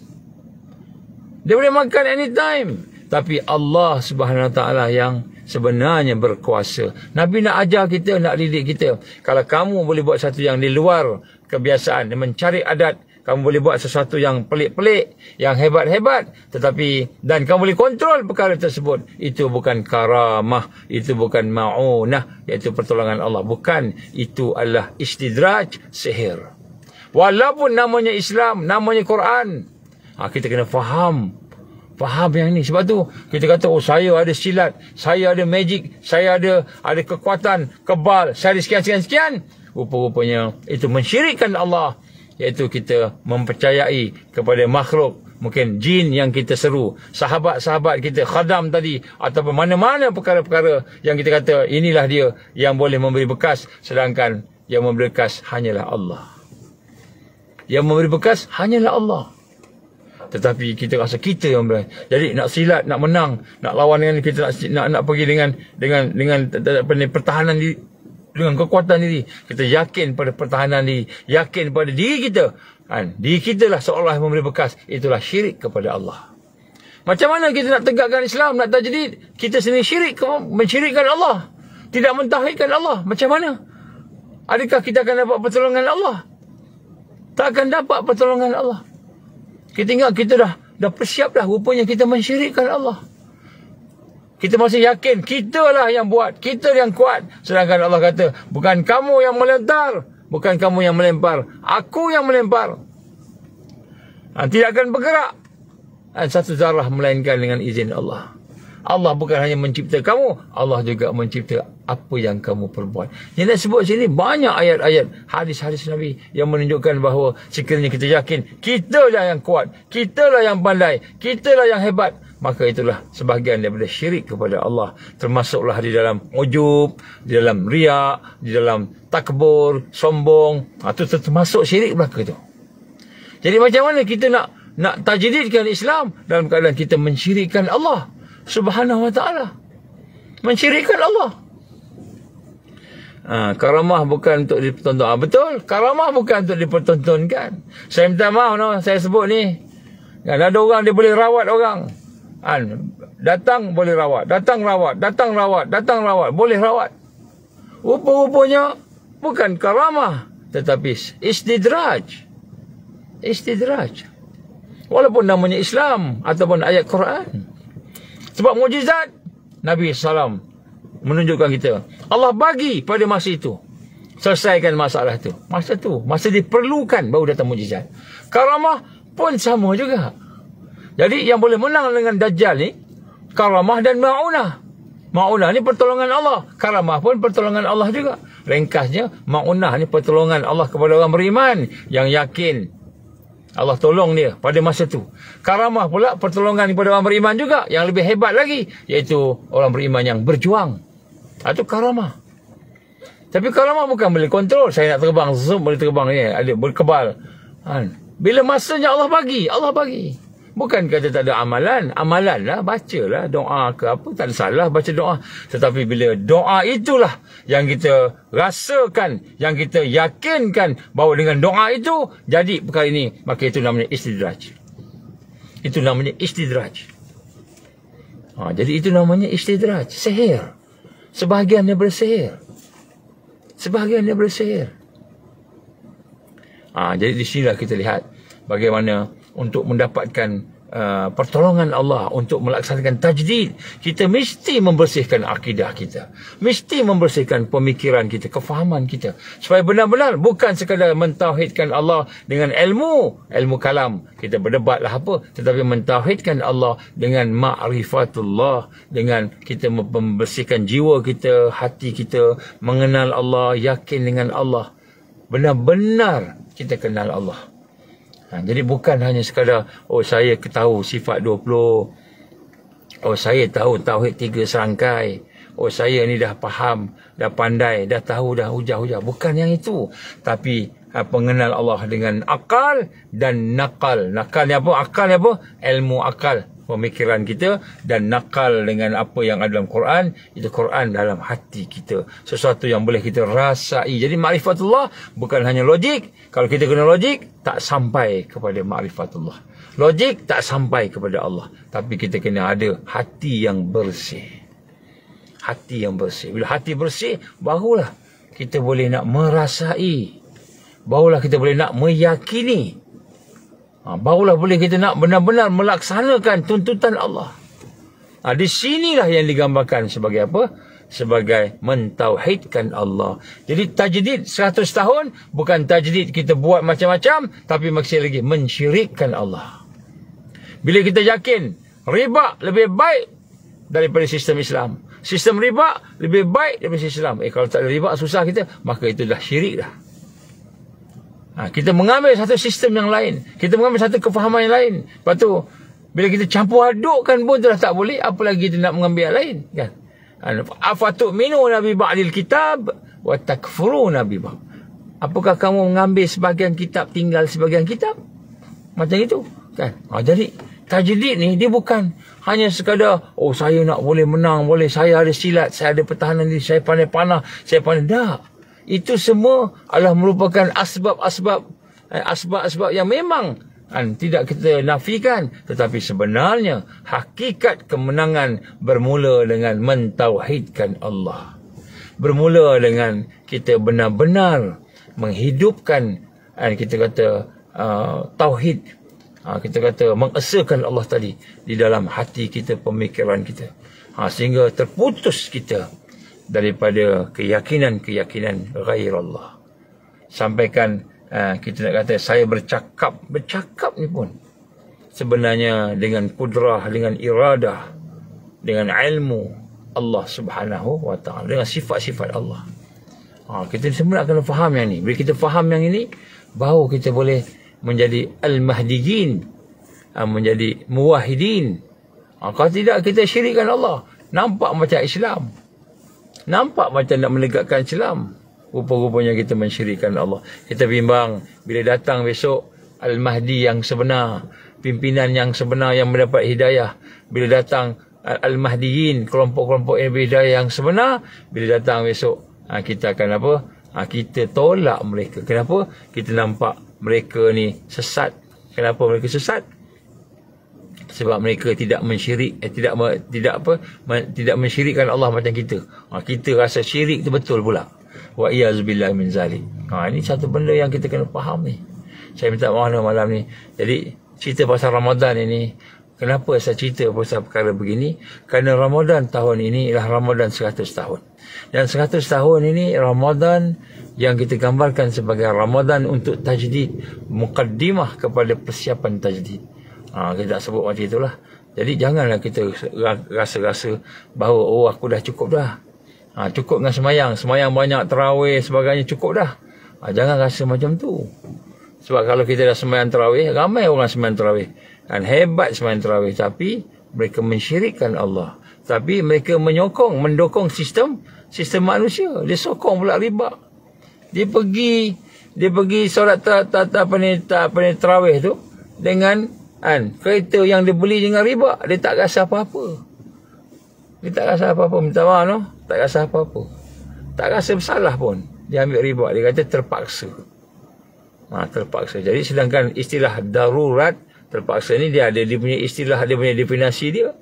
dia boleh makan anytime. Tapi Allah Subhanahu Wa Taala yang sebenarnya berkuasa. Nabi nak ajar kita, nak didik kita. Kalau kamu boleh buat sesuatu yang di luar kebiasaan, mencari adat, kamu boleh buat sesuatu yang pelik-pelik, yang hebat-hebat, tetapi dan kamu boleh kontrol perkara tersebut, itu bukan karamah, itu bukan ma'unah, iaitu pertolongan Allah. Bukan, itu adalah istidraj, sihir. Walaupun namanya Islam, namanya Quran, kita kena faham yang ni. Sebab tu kita kata, saya ada silat, saya ada magic, saya ada kekuatan kebal, saya ada sekian. Rupa-rupanya itu mensyirikkan Allah, iaitu kita mempercayai kepada makhluk, mungkin jin yang kita seru, sahabat-sahabat kita, khadam tadi, ataupun mana-mana perkara-perkara yang kita kata inilah dia yang boleh memberi bekas, sedangkan yang memberi bekas hanyalah Allah. Yang memberi bekas hanyalah Allah. Tetapi kita rasa kita yang boleh. Jadi nak silat, nak menang, nak lawan dengan kita, nak pergi dengan pertahanan diri, dengan kekuatan diri. Kita yakin pada pertahanan diri, yakin pada diri kita. Diri kita lah seolah memberi bekas. Itulah syirik kepada Allah. Macam mana kita nak tegakkan Islam, nak tajdid, kita sendiri syirik, mensyirikkan Allah, tidak mentauhidkan Allah? Macam mana? Adakah kita akan dapat pertolongan Allah? Tak akan dapat pertolongan Allah. Kita ingat kita dah bersiap dah, rupanya kita mensyirikkan Allah. Kita masih yakin kitalah yang buat, kita yang kuat. Sedangkan Allah kata, bukan kamu yang melempar, bukan kamu yang melempar, aku yang melempar. Tidak akan bergerak satu zarah melainkan dengan izin Allah. Allah bukan hanya mencipta kamu, Allah juga mencipta apa yang kamu perbuat. Yang nak sebut sini banyak ayat-ayat, hadis-hadis Nabi yang menunjukkan bahawa sekiranya kita yakin kitalah yang kuat, kitalah yang pandai, kitalah yang hebat, maka itulah sebahagian daripada syirik kepada Allah. Termasuklah di dalam ujub, di dalam riak, di dalam takbur, sombong. Itu termasuk syirik belaka itu. Jadi macam mana kita nak tajdidkan Islam dalam keadaan kita mensyirikkan Allah Subhanahu Wa Taala, mensyirikkan Allah. Karamah bukan untuk dipertontonkan. Betul, karamah bukan untuk dipertontonkan. Saya minta maaf saya sebut ni. Kan ada orang dia boleh rawat orang. Datang boleh rawat, datang rawat, boleh rawat. Rupa-rupanya bukan karamah, tetapi istidraj. Walaupun namanya Islam ataupun ayat Quran. Sebab mukjizat Nabi SAW menunjukkan kita. Allah bagi pada masa itu. Selesaikan masalah tu. Masa diperlukan baru datang mukjizat. Karamah pun sama juga. Jadi yang boleh menang dengan Dajjal ni, karamah dan ma'unah. Ma'unah ni pertolongan Allah. Karamah pun pertolongan Allah juga. Ringkasnya, ma'unah ni pertolongan Allah kepada orang beriman yang yakin Allah tolong dia pada masa tu. Karamah pula pertolongan kepada orang beriman juga yang lebih hebat lagi, iaitu orang beriman yang berjuang. Itu karamah. Tapi karamah bukan boleh kontrol. Saya nak terbang, boleh terbang ni, ada berkebal. Bila masanya Allah bagi. Bukan kata tak ada amalan. Amalan lah, bacalah doa ke apa, tak ada salah baca doa. Tetapi bila doa itulah yang kita rasakan, yang kita yakinkan bahawa dengan doa itu jadi perkara ini, maka itu namanya istidraj. Jadi itu namanya istidraj. Sihir. Sebahagian daripada sihir. Jadi di sinilah kita lihat bagaimana untuk mendapatkan pertolongan Allah untuk melaksanakan tajdid, kita mesti membersihkan akidah kita, mesti membersihkan pemikiran kita, kefahaman kita, supaya benar-benar bukan sekadar mentauhidkan Allah dengan ilmu kalam, kita berdebatlah apa, tetapi mentauhidkan Allah dengan ma'rifatullah, dengan kita membersihkan jiwa kita, hati kita, mengenal Allah, yakin dengan Allah, benar-benar kita kenal Allah. Jadi bukan hanya sekadar saya tahu sifat 20, saya tahu tauhid 3 serangkai, saya ni dah faham, dah pandai, dah tahu, dah hujah-hujah. Bukan yang itu, tapi pengenal Allah dengan akal dan nakal. Nakal ni apa? Akal ni apa? Ilmu akal, pemikiran kita, dan nakal dengan apa yang ada dalam Quran, itu Quran dalam hati kita, sesuatu yang boleh kita rasai. Jadi ma'rifatullah bukan hanya logik. Kalau kita guna logik, tak sampai kepada ma'rifatullah. Logik tak sampai kepada Allah. Tapi kita kena ada hati yang bersih. Bila hati bersih, barulah kita boleh nak merasai, barulah kita boleh nak meyakini, barulah boleh kita nak benar-benar melaksanakan tuntutan Allah. Di sinilah yang digambarkan sebagai apa? Sebagai mentauhidkan Allah. Jadi tajdid 100 tahun bukan tajdid kita buat macam-macam, tapi masih lagi mensyirikkan Allah. Bila kita yakin riba lebih baik daripada sistem Islam, sistem riba lebih baik daripada sistem Islam, kalau tak ada riba susah kita, maka itu dah syirik dah. Kita mengambil satu sistem yang lain, kita mengambil satu kefahaman yang lain. Lepas tu bila kita campur adukkan pun dah tak boleh, apalagi kita nak mengambil yang lain, kan? Afatu'minuna bi ba'dil kitab wa takfuruna bi ba'd. Apakah kamu mengambil sebahagian kitab, tinggal sebahagian kitab? Macam itu, kan? Jadi tajdid ni dia bukan hanya sekadar saya nak boleh menang, boleh saya ada silat, saya ada pertahanan diri, saya pandai panah, saya pandai. Tak. Itu semua adalah merupakan asbab-asbab yang memang tidak kita nafikan, tetapi sebenarnya hakikat kemenangan bermula dengan mentauhidkan Allah. Bermula dengan kita benar-benar menghidupkan, kita kata tauhid, kita kata mengesakan Allah tadi di dalam hati kita, pemikiran kita, sehingga terputus kita daripada keyakinan ghair Allah. Sampaikan kita nak kata saya bercakap ni pun sebenarnya dengan kudrah, dengan iradah, dengan ilmu Allah Subhanahu wa ta'ala, dengan sifat-sifat Allah. Kita semua nak kena faham yang ni. Bila kita faham yang ini, baru kita boleh menjadi al-mahdiyin, menjadi muwahhidin. Kalau tidak, kita syirikkan Allah. Nampak macam Islam, nampak macam nak menegakkan Islam, rupa-rupanya kita mensyirikkan Allah. Kita bimbang bila datang besok Al-Mahdi yang sebenar, pimpinan yang sebenar yang mendapat hidayah. Bila datang Al-Mahdiyin, kelompok-kelompok yang berhidayah yang sebenar, bila datang besok kita akan apa? Kita tolak mereka. Kenapa? Kita nampak mereka ni sesat. Kenapa mereka sesat? Sebab mereka tidak mensyirik, tidak mensyirikkan Allah macam kita. Kita rasa syirik tu betul pula. Wa iyazubillah min zalik. Ini satu benda yang kita kena faham ni. Saya minta maaf malam ni. Jadi cerita pasal Ramadan ini, kenapa saya cerita pasal perkara begini? Kerana Ramadan tahun ini ialah Ramadan 100 tahun. Dan 100 tahun ini Ramadan yang kita gambarkan sebagai Ramadan untuk tajdid, muqaddimah kepada persiapan tajdid. Kita tak sebut macam itulah. Jadi janganlah kita rasa-rasa bahawa aku dah cukup dah. Cukup dengan semayang banyak, tarawih sebagainya, cukup dah. Jangan rasa macam tu. Sebab kalau kita dah semayang tarawih, ramai orang semayang tarawih, kan hebat semayang tarawih, tapi mereka mensyirikkan Allah. Tapi mereka mendukung sistem manusia. Dia sokong pula riba. Dia pergi solat tarawih tu dengan kereta yang dia beli dengan riba. Dia tak rasa apa-apa. Minta maaf no? Tak rasa apa-apa. Tak rasa bersalah pun. Dia ambil riba. Dia kata terpaksa. Terpaksa. Jadi sedangkan istilah darurat, terpaksa ni dia ada dia punya istilah, dia punya definisi dia.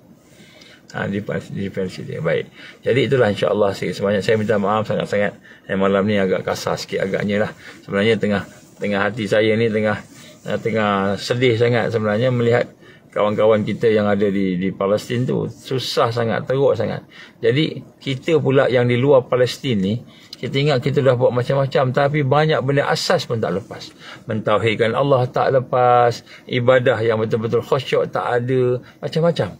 Definisi dia. Baik. Jadi itulah insya-Allah sebanyak saya minta maaf sangat-sangat. Malam ni agak kasar sikit agaknya lah. Sebenarnya tengah hati saya ni tengah sedih sangat sebenarnya melihat kawan-kawan kita yang ada di Palestin tu. Susah sangat, teruk sangat. Jadi kita pula yang di luar Palestin ni, kita ingat kita dah buat macam-macam, tapi banyak benda asas pun tak lepas. Mentauhidkan Allah tak lepas, ibadah yang betul-betul khusyuk tak ada, macam-macam.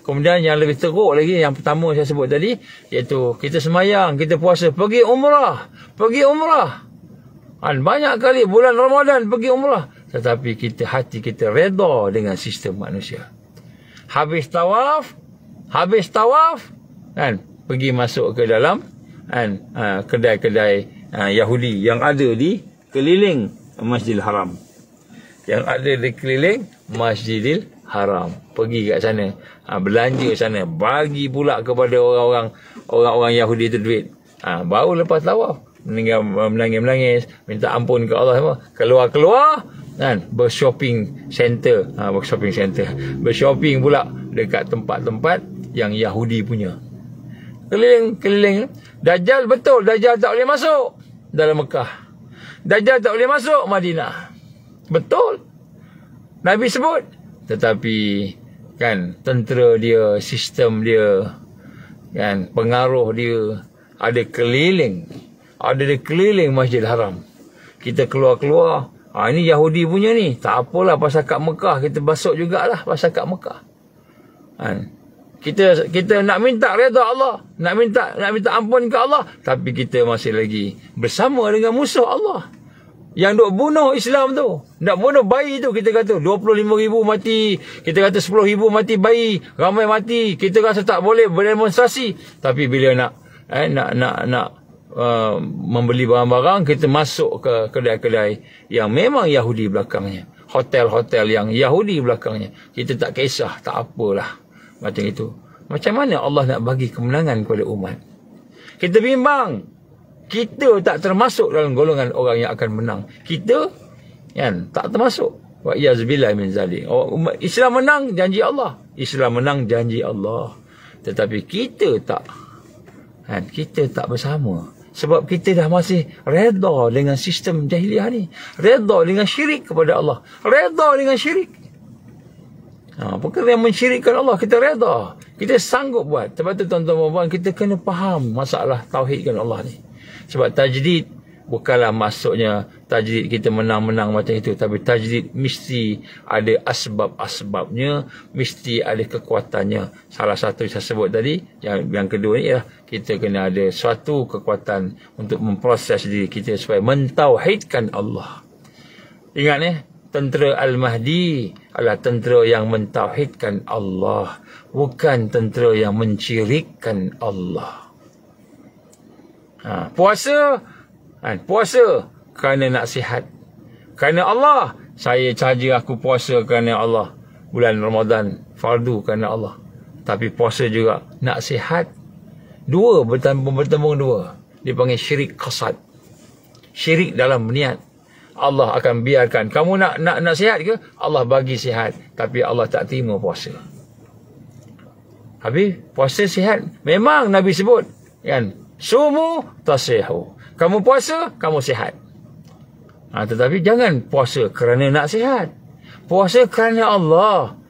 Kemudian yang lebih teruk lagi, yang pertama saya sebut tadi, iaitu kita semayang, kita puasa, pergi umrah. Banyak kali bulan Ramadan pergi umrah, tetapi hati kita reda dengan sistem manusia. Habis tawaf, kan, pergi masuk ke dalam kedai-kedai Yahudi yang ada di keliling Masjidil Haram. Pergi kat sana, belanja sana, bagi pula kepada orang Yahudi itu duit. Baru lepas tawaf menangis-menangis, minta ampun ke Allah semua. Keluar kan, bershopping center, bershopping pula dekat tempat-tempat yang Yahudi punya. Keliling. Dajjal betul, Dajjal tak boleh masuk dalam Mekah. Dajjal tak boleh masuk Madinah. Betul. Nabi sebut. Tetapi kan tentera dia, sistem dia, kan pengaruh dia ada keliling Masjidil Haram. Kita keluar. Ini Yahudi punya ni. Tak apalah pasal kat Mekah, kita basuk jugalah pasal kat Mekah. Kita nak minta redha Allah, nak minta ampun ke Allah, tapi kita masih lagi bersama dengan musuh Allah yang duk bunuh Islam tu. Nak bunuh bayi tu, kita kata 25,000 mati, kita kata 10,000 mati bayi, ramai mati. Kita rasa tak boleh berdemonstrasi, tapi bila nak membeli barang-barang, kita masuk ke kedai-kedai yang memang Yahudi belakangnya, hotel-hotel yang Yahudi belakangnya. Kita tak kisah, tak apalah. Macam itu. Macam mana Allah nak bagi kemenangan kepada umat? Kita bimbang. Kita tak termasuk dalam golongan orang yang akan menang. Kita kan tak termasuk. Wa iyazubillah min zalik. Islam menang, janji Allah. Islam menang, janji Allah. Tetapi kita tak. Kita tak bersama. Sebab kita dah masih reda dengan sistem jahiliah ni. Reda dengan syirik kepada Allah. Reda dengan syirik. Perkara yang mensyirikkan Allah, kita reda. Kita sanggup buat. Sebab tu tuan-tuan dan puan, kita kena faham masalah tauhidkan Allah ni. Sebab tajdid bukanlah maksudnya tajdid kita menang-menang macam itu. Tapi tajdid mesti ada asbab-asbabnya, mesti ada kekuatannya. Salah satu saya sebut tadi, yang kedua ni ialah kita kena ada suatu kekuatan untuk memproses diri kita supaya mentauhidkan Allah. Ingat tentera Al-Mahdi adalah tentera yang mentauhidkan Allah, bukan tentera yang mensyirikkan Allah. Puasa kerana nak sihat. Kerana Allah, saya saja aku puasa kerana Allah. Bulan Ramadan fardu kerana Allah. Tapi puasa juga nak sihat. Dua bertembung dua. dipanggil syirik qasad. Syirik dalam niat. Allah akan biarkan kamu nak sihat ke? Allah bagi sihat, tapi Allah tak terima puasa. Habis puasa sihat. Memang Nabi sebut kan, sumu tasihu. Kamu puasa, kamu sihat. Tetapi jangan puasa kerana nak sihat. Puasa kerana Allah.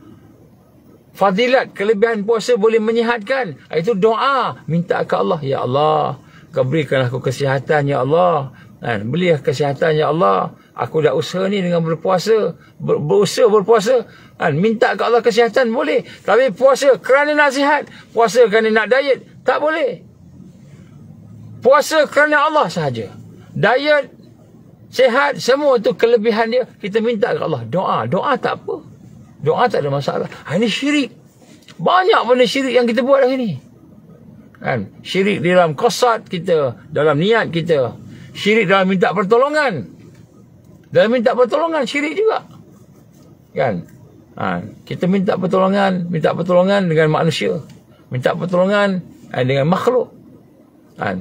Fadilat, kelebihan puasa boleh menyihatkan. Itu doa, minta ke Allah, ya Allah, kau berikanlah aku kesihatan, ya Allah. Belilah kesihatan, ya Allah. Aku dah usaha ni dengan berpuasa, berusaha berpuasa. Minta ke Allah kesihatan boleh. Tapi puasa kerana nak sihat, puasa kerana nak diet, tak boleh. Puasa kerana Allah sahaja. Diet, sihat, semua tu kelebihan dia. Kita minta ke Allah. Doa tak apa. Doa tak ada masalah. Ini syirik. Banyak benda syirik yang kita buat hari ni. Syirik dalam qasad kita, dalam niat kita. Syirik dalam minta pertolongan. Dalam minta pertolongan syirik juga. Kita minta pertolongan dengan manusia. Minta pertolongan dengan makhluk.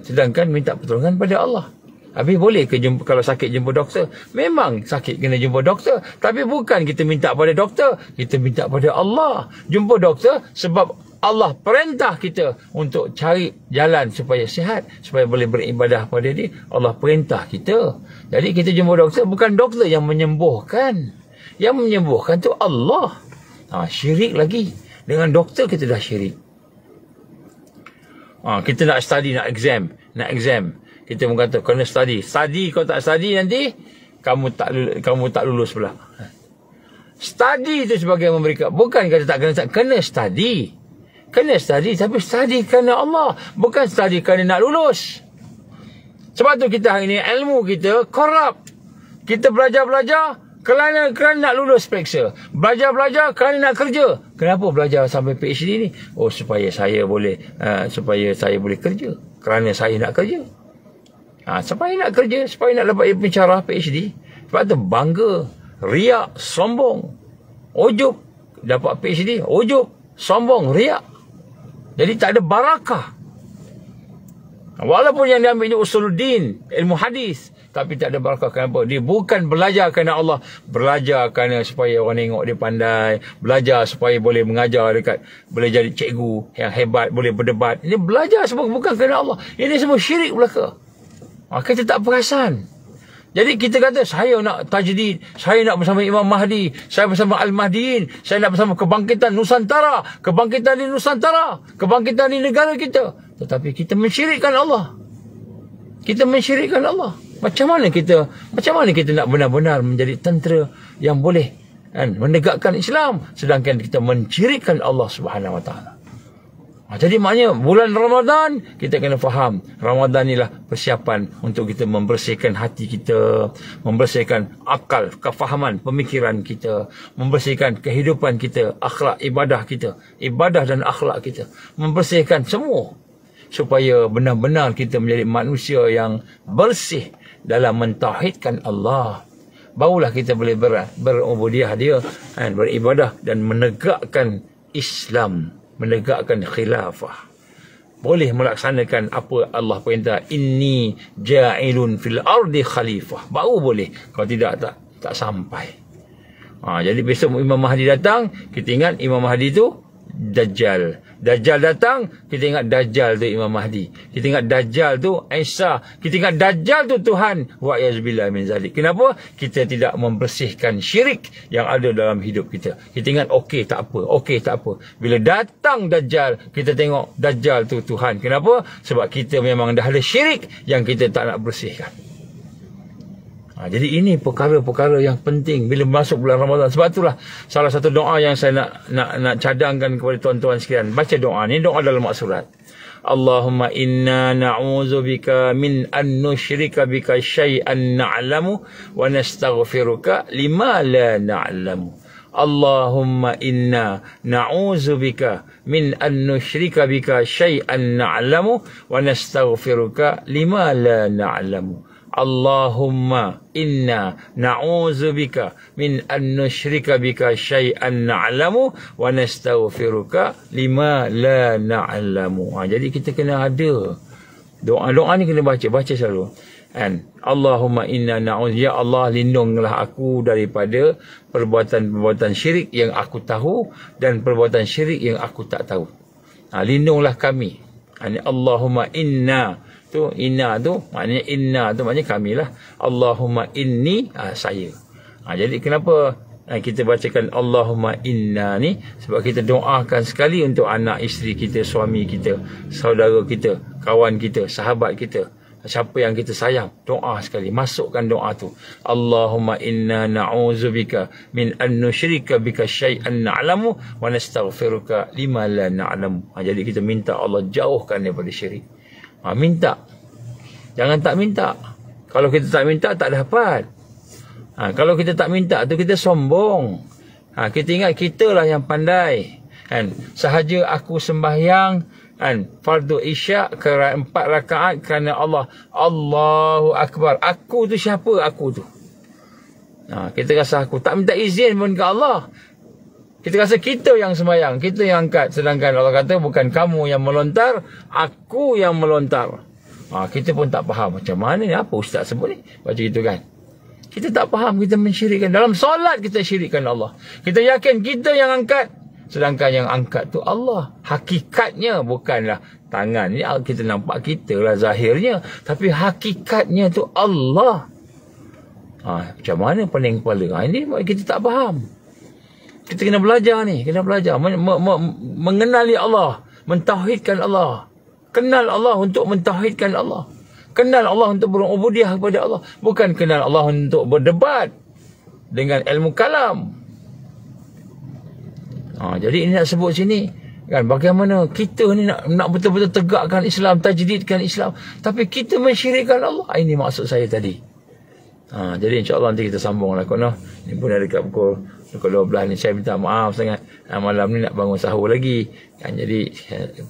Sedangkan minta pertolongan pada Allah. Habis boleh ke jumpa, kalau sakit jumpa doktor? Memang sakit kena jumpa doktor. Tapi bukan kita minta pada doktor. Kita minta pada Allah. Jumpa doktor sebab Allah perintah kita untuk cari jalan supaya sihat, supaya boleh beribadah pada dia. Allah perintah kita. Jadi kita jumpa doktor, bukan doktor yang menyembuhkan. Yang menyembuhkan tu Allah. Syirik lagi. Dengan doktor kita dah syirik. Kita nak study, nak exam. Kita mengatakan kena study. Study, kau tak study nanti kamu tak lulus pula. Study itu sebagai memberikan, bukan kata tak kena study. Kena study, tapi study kerana Allah, bukan study kerana nak lulus. Sebab tu kita hari ni ilmu kita korup. Kita belajar kerana nak lulus periksa. Belajar kerana nak kerja. Kenapa belajar sampai PhD ni? Supaya saya boleh kerja. Kerana saya nak kerja. Supaya nak kerja, supaya nak dapat pensyarah PhD. Sebab tu bangga, riak, sombong, ujub, dapat PhD, ujub, sombong, riak. Jadi tak ada barakah. Walaupun yang diambil ini usuluddin, ilmu hadis, tapi tak ada barakah. Kenapa? Dia bukan belajar kerana Allah, belajar kerana supaya orang tengok dia pandai, belajar supaya boleh mengajar boleh jadi cikgu yang hebat, boleh berdebat. Ini belajar sebab bukan kerana Allah. Ini semua syirik belaka. Kita tak perasan. Jadi kita kata, saya nak tajdid, saya nak bersama Imam Mahdi, saya bersama Al-Mahdiin, saya nak bersama kebangkitan Nusantara, kebangkitan di Nusantara, kebangkitan di negara kita. Tetapi kita mensyirikkan Allah. Kita mensyirikkan Allah. Macam mana kita nak benar-benar menjadi tentera yang boleh menegakkan Islam, sedangkan kita mensyirikkan Allah Subhanahu Wa Taala. Jadi maknanya bulan Ramadan kita kena faham, Ramadan inilah persiapan untuk kita membersihkan hati kita, membersihkan akal, kefahaman, pemikiran kita, membersihkan kehidupan kita, akhlak ibadah kita, ibadah dan akhlak kita, membersihkan semua supaya benar-benar kita menjadi manusia yang bersih dalam mentauhidkan Allah. Barulah kita boleh berubudiah dia, beribadah dan menegakkan Islam, menegakkan khilafah. Boleh melaksanakan apa Allah perintah, inni ja'ilun fil ardi khalifah. Baru boleh. Kalau tidak, tak sampai. Jadi besok Imam Mahdi datang, kita ingat Imam Mahdi itu Dajjal. Dajjal datang, kita ingat Dajjal tu Imam Mahdi. Kita ingat Dajjal tu Isa. Kita ingat Dajjal tu Tuhan. Wa'yazubillah min zalik. Kenapa? Kita tidak membersihkan syirik yang ada dalam hidup kita. Kita ingat okey tak apa. Bila datang Dajjal, kita tengok Dajjal tu Tuhan. Kenapa? Sebab kita memang dah ada syirik yang kita tak nak bersihkan. Jadi ini perkara-perkara yang penting bila masuk bulan Ramadan. Sebab itulah salah satu doa yang saya nak cadangkan kepada tuan-tuan sekalian. Baca doa ni, doa dalam maksurat. Allahumma inna na'udzubika min an nusyrika bika syai'an na'lamu wa nastaghfiruka lima la na'lamu. Allahumma inna na'udzubika min an nusyrika bika syai'an na'lamu wa nastaghfiruka lima la na'lamu. Allahumma inna na'udzubika min an nusyrika bika syai'an na'lamu wa nastaghfiruka lima la na'lamu. Jadi kita kena ada Doa ni kena baca selalu. Kan? Allahumma inna na'udzu, ya Allah lindunglah aku daripada perbuatan-perbuatan syirik yang aku tahu dan perbuatan syirik yang aku tak tahu. Lindunglah kami. Allahumma inna tu, maknanya kami lah. Allahumma inni, saya. Jadi kenapa kita bacakan Allahumma inna ni? Sebab kita doakan sekali untuk anak isteri kita, suami kita, saudara kita, kawan kita, sahabat kita, siapa yang kita sayang, doa sekali, masukkan doa tu. Allahumma inna na'udzubika min an nusyrika bika syai'an na'lamu wa nastaghfiruka lima la na'lamu. Jadi kita minta Allah jauhkan daripada syirik. Minta. Jangan tak minta. Kalau kita tak minta, tak dapat. Kalau kita tak minta tu, kita sombong. Kita ingat kita lah yang pandai. Kan? Sahaja aku sembahyang fardu isyak 4 rakaat kerana Allah. Allahu Akbar. Aku tu siapa? Aku tu. Kita rasa aku. Tak minta izin pun ke Allah. Kita rasa kita yang sembahyang, kita yang angkat. Sedangkan Allah kata bukan kamu yang melontar, aku yang melontar. Kita pun tak faham macam mana ni. Apa ustaz sebut ni? Baca gitu kan. Kita tak faham, kita mensyirikkan. Dalam solat kita syirikkan Allah. Kita yakin kita yang angkat, sedangkan yang angkat tu Allah. Hakikatnya bukanlah tangan ni, kita nampak kita lah zahirnya, tapi hakikatnya tu Allah. Macam mana pening kepala? Ini kita tak faham. Kita kena belajar ni, mengenali Allah, mentauhidkan Allah. Kenal Allah untuk mentauhidkan Allah. Kenal Allah untuk berubudiah kepada Allah. Bukan kenal Allah untuk berdebat dengan ilmu kalam. Jadi ini nak sebut sini kan, bagaimana kita ni nak betul-betul tegakkan Islam, tajdidkan Islam, tapi kita mensyirikkan Allah. Ini maksud saya tadi. Jadi insya-Allah nanti kita sambung lah kono. Ini pun dah dekat pukul 12 ni. Saya minta maaf sangat. Malam ni nak bangun sahur lagi. Kan, jadi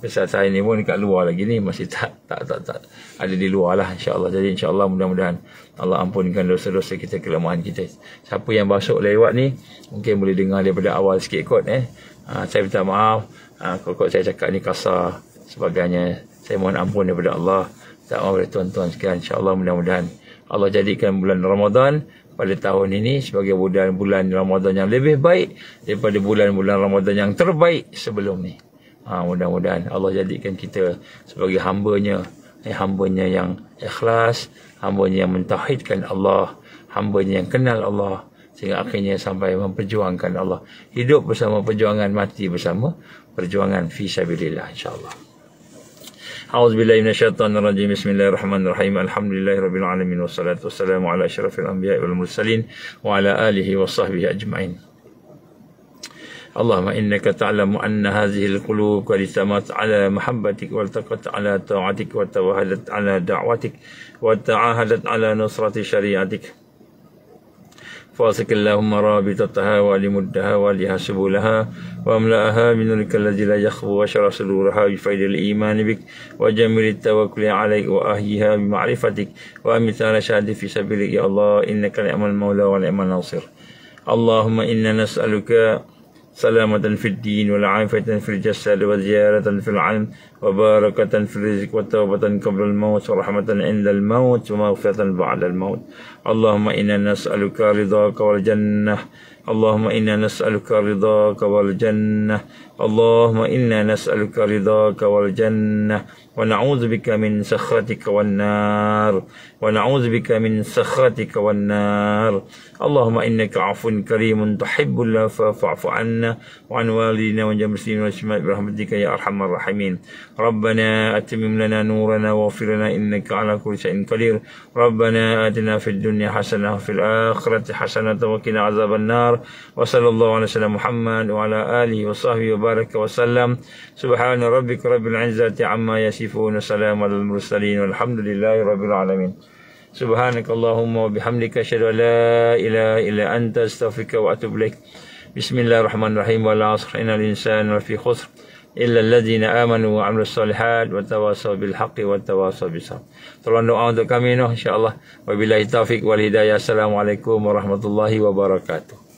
pesan saya ni pun dekat luar lagi ni, masih tak ada di luar lah insya-Allah. Jadi insya-Allah mudah-mudahan Allah ampunkan dosa-dosa kita, kelemahan kita. Siapa yang masuk lewat ni mungkin boleh dengar daripada awal sikit kot. Saya minta maaf kalau saya cakap ni kasar sebagainya. Saya mohon ampun daripada Allah. Tak maaf daripada tuan-tuan sekalian. Insya-Allah mudah-mudahan Allah jadikan bulan Ramadan pada tahun ini sebagai bulan Ramadan yang lebih baik daripada bulan-bulan Ramadan yang terbaik sebelum ni. Mudah-mudahan Allah jadikan kita sebagai hambanya yang ikhlas, hambanya yang mentauhidkan Allah, hambanya yang kenal Allah, sehingga akhirnya sampai memperjuangkan Allah. Hidup bersama perjuangan, mati bersama perjuangan fi sabilillah insya-Allah. A'udzubillahi minasyaitonir rajim. Bismillahirrahmanirrahim. Alhamdulillahirabbil alamin wassalatu wassalamu ala asyrafil anbiya'i wal mursalin wa ala alihi washabbihi ajma'in. Allahumma innaka ta'lamu anna hadhihi al-qulub qad istamat ala mahabbatik wa iltaqat ala ta'atik wa tawahadat ala da'watik wa ta'ahadat ala nusrati syari'atik. فاسق اللهم رابطتها ولمدها ولحسبولها واملأها من نورك الذي لا يخفو وشرح صدورها بفيض الإيمان بك وجمل التوكل عليك وأحيها بمعرفتك وأمثال شهادة في سبيلك يا الله إنك نعم المولى ونعم الناصر. اللهم إنا نسألك سلامة في الدين والعافية في الجسد وزيارة في العلم وبركة في الرزق وتوبة قبل الموت ورحمة عند الموت ومغفرة بعد الموت. اللهم إنا نسألك رضاك والجنة. اللهم إنا نسألك رضاك والجنة. اللهم إنا نسألك رضاك والجنة ونعوذ بك من سخطك والنار. ونعوذ بك من سخطك والنار. اللهم إنك عفو كريم تحب العفو فاعف عنا وعن والدينا وعن المسلمين والمسلمات برحمتك يا أرحم الراحمين. ربنا أتمم لنا نورنا واغفر لنا إنك على كل شيء قدير. ربنا آتنا في الدنيا حسنة وفي الآخرة حسنة وقنا عذاب النار. وصلى الله على سيدنا محمد وعلى آله وصحبه وبارك وسلم. سبحان ربك رب العزة عما يصفون وسلام على المرسلين والحمد لله رب العالمين. سبحانك اللهم وبحمدك أشهد أن لا إله إلا أنت أستغفرك وأتوب إليك. بسم الله الرحمن الرحيم. والعصر إن الإنسان لفي خسر إلا الذين آمنوا وعملوا الصالحات وتواصوا بالحق وتواصوا بالصبر. Tolong doa untuk kami insya-Allah. Wabillahi taufik wal hidayah. Assalamualaikum warahmatullahi wabarakatuh.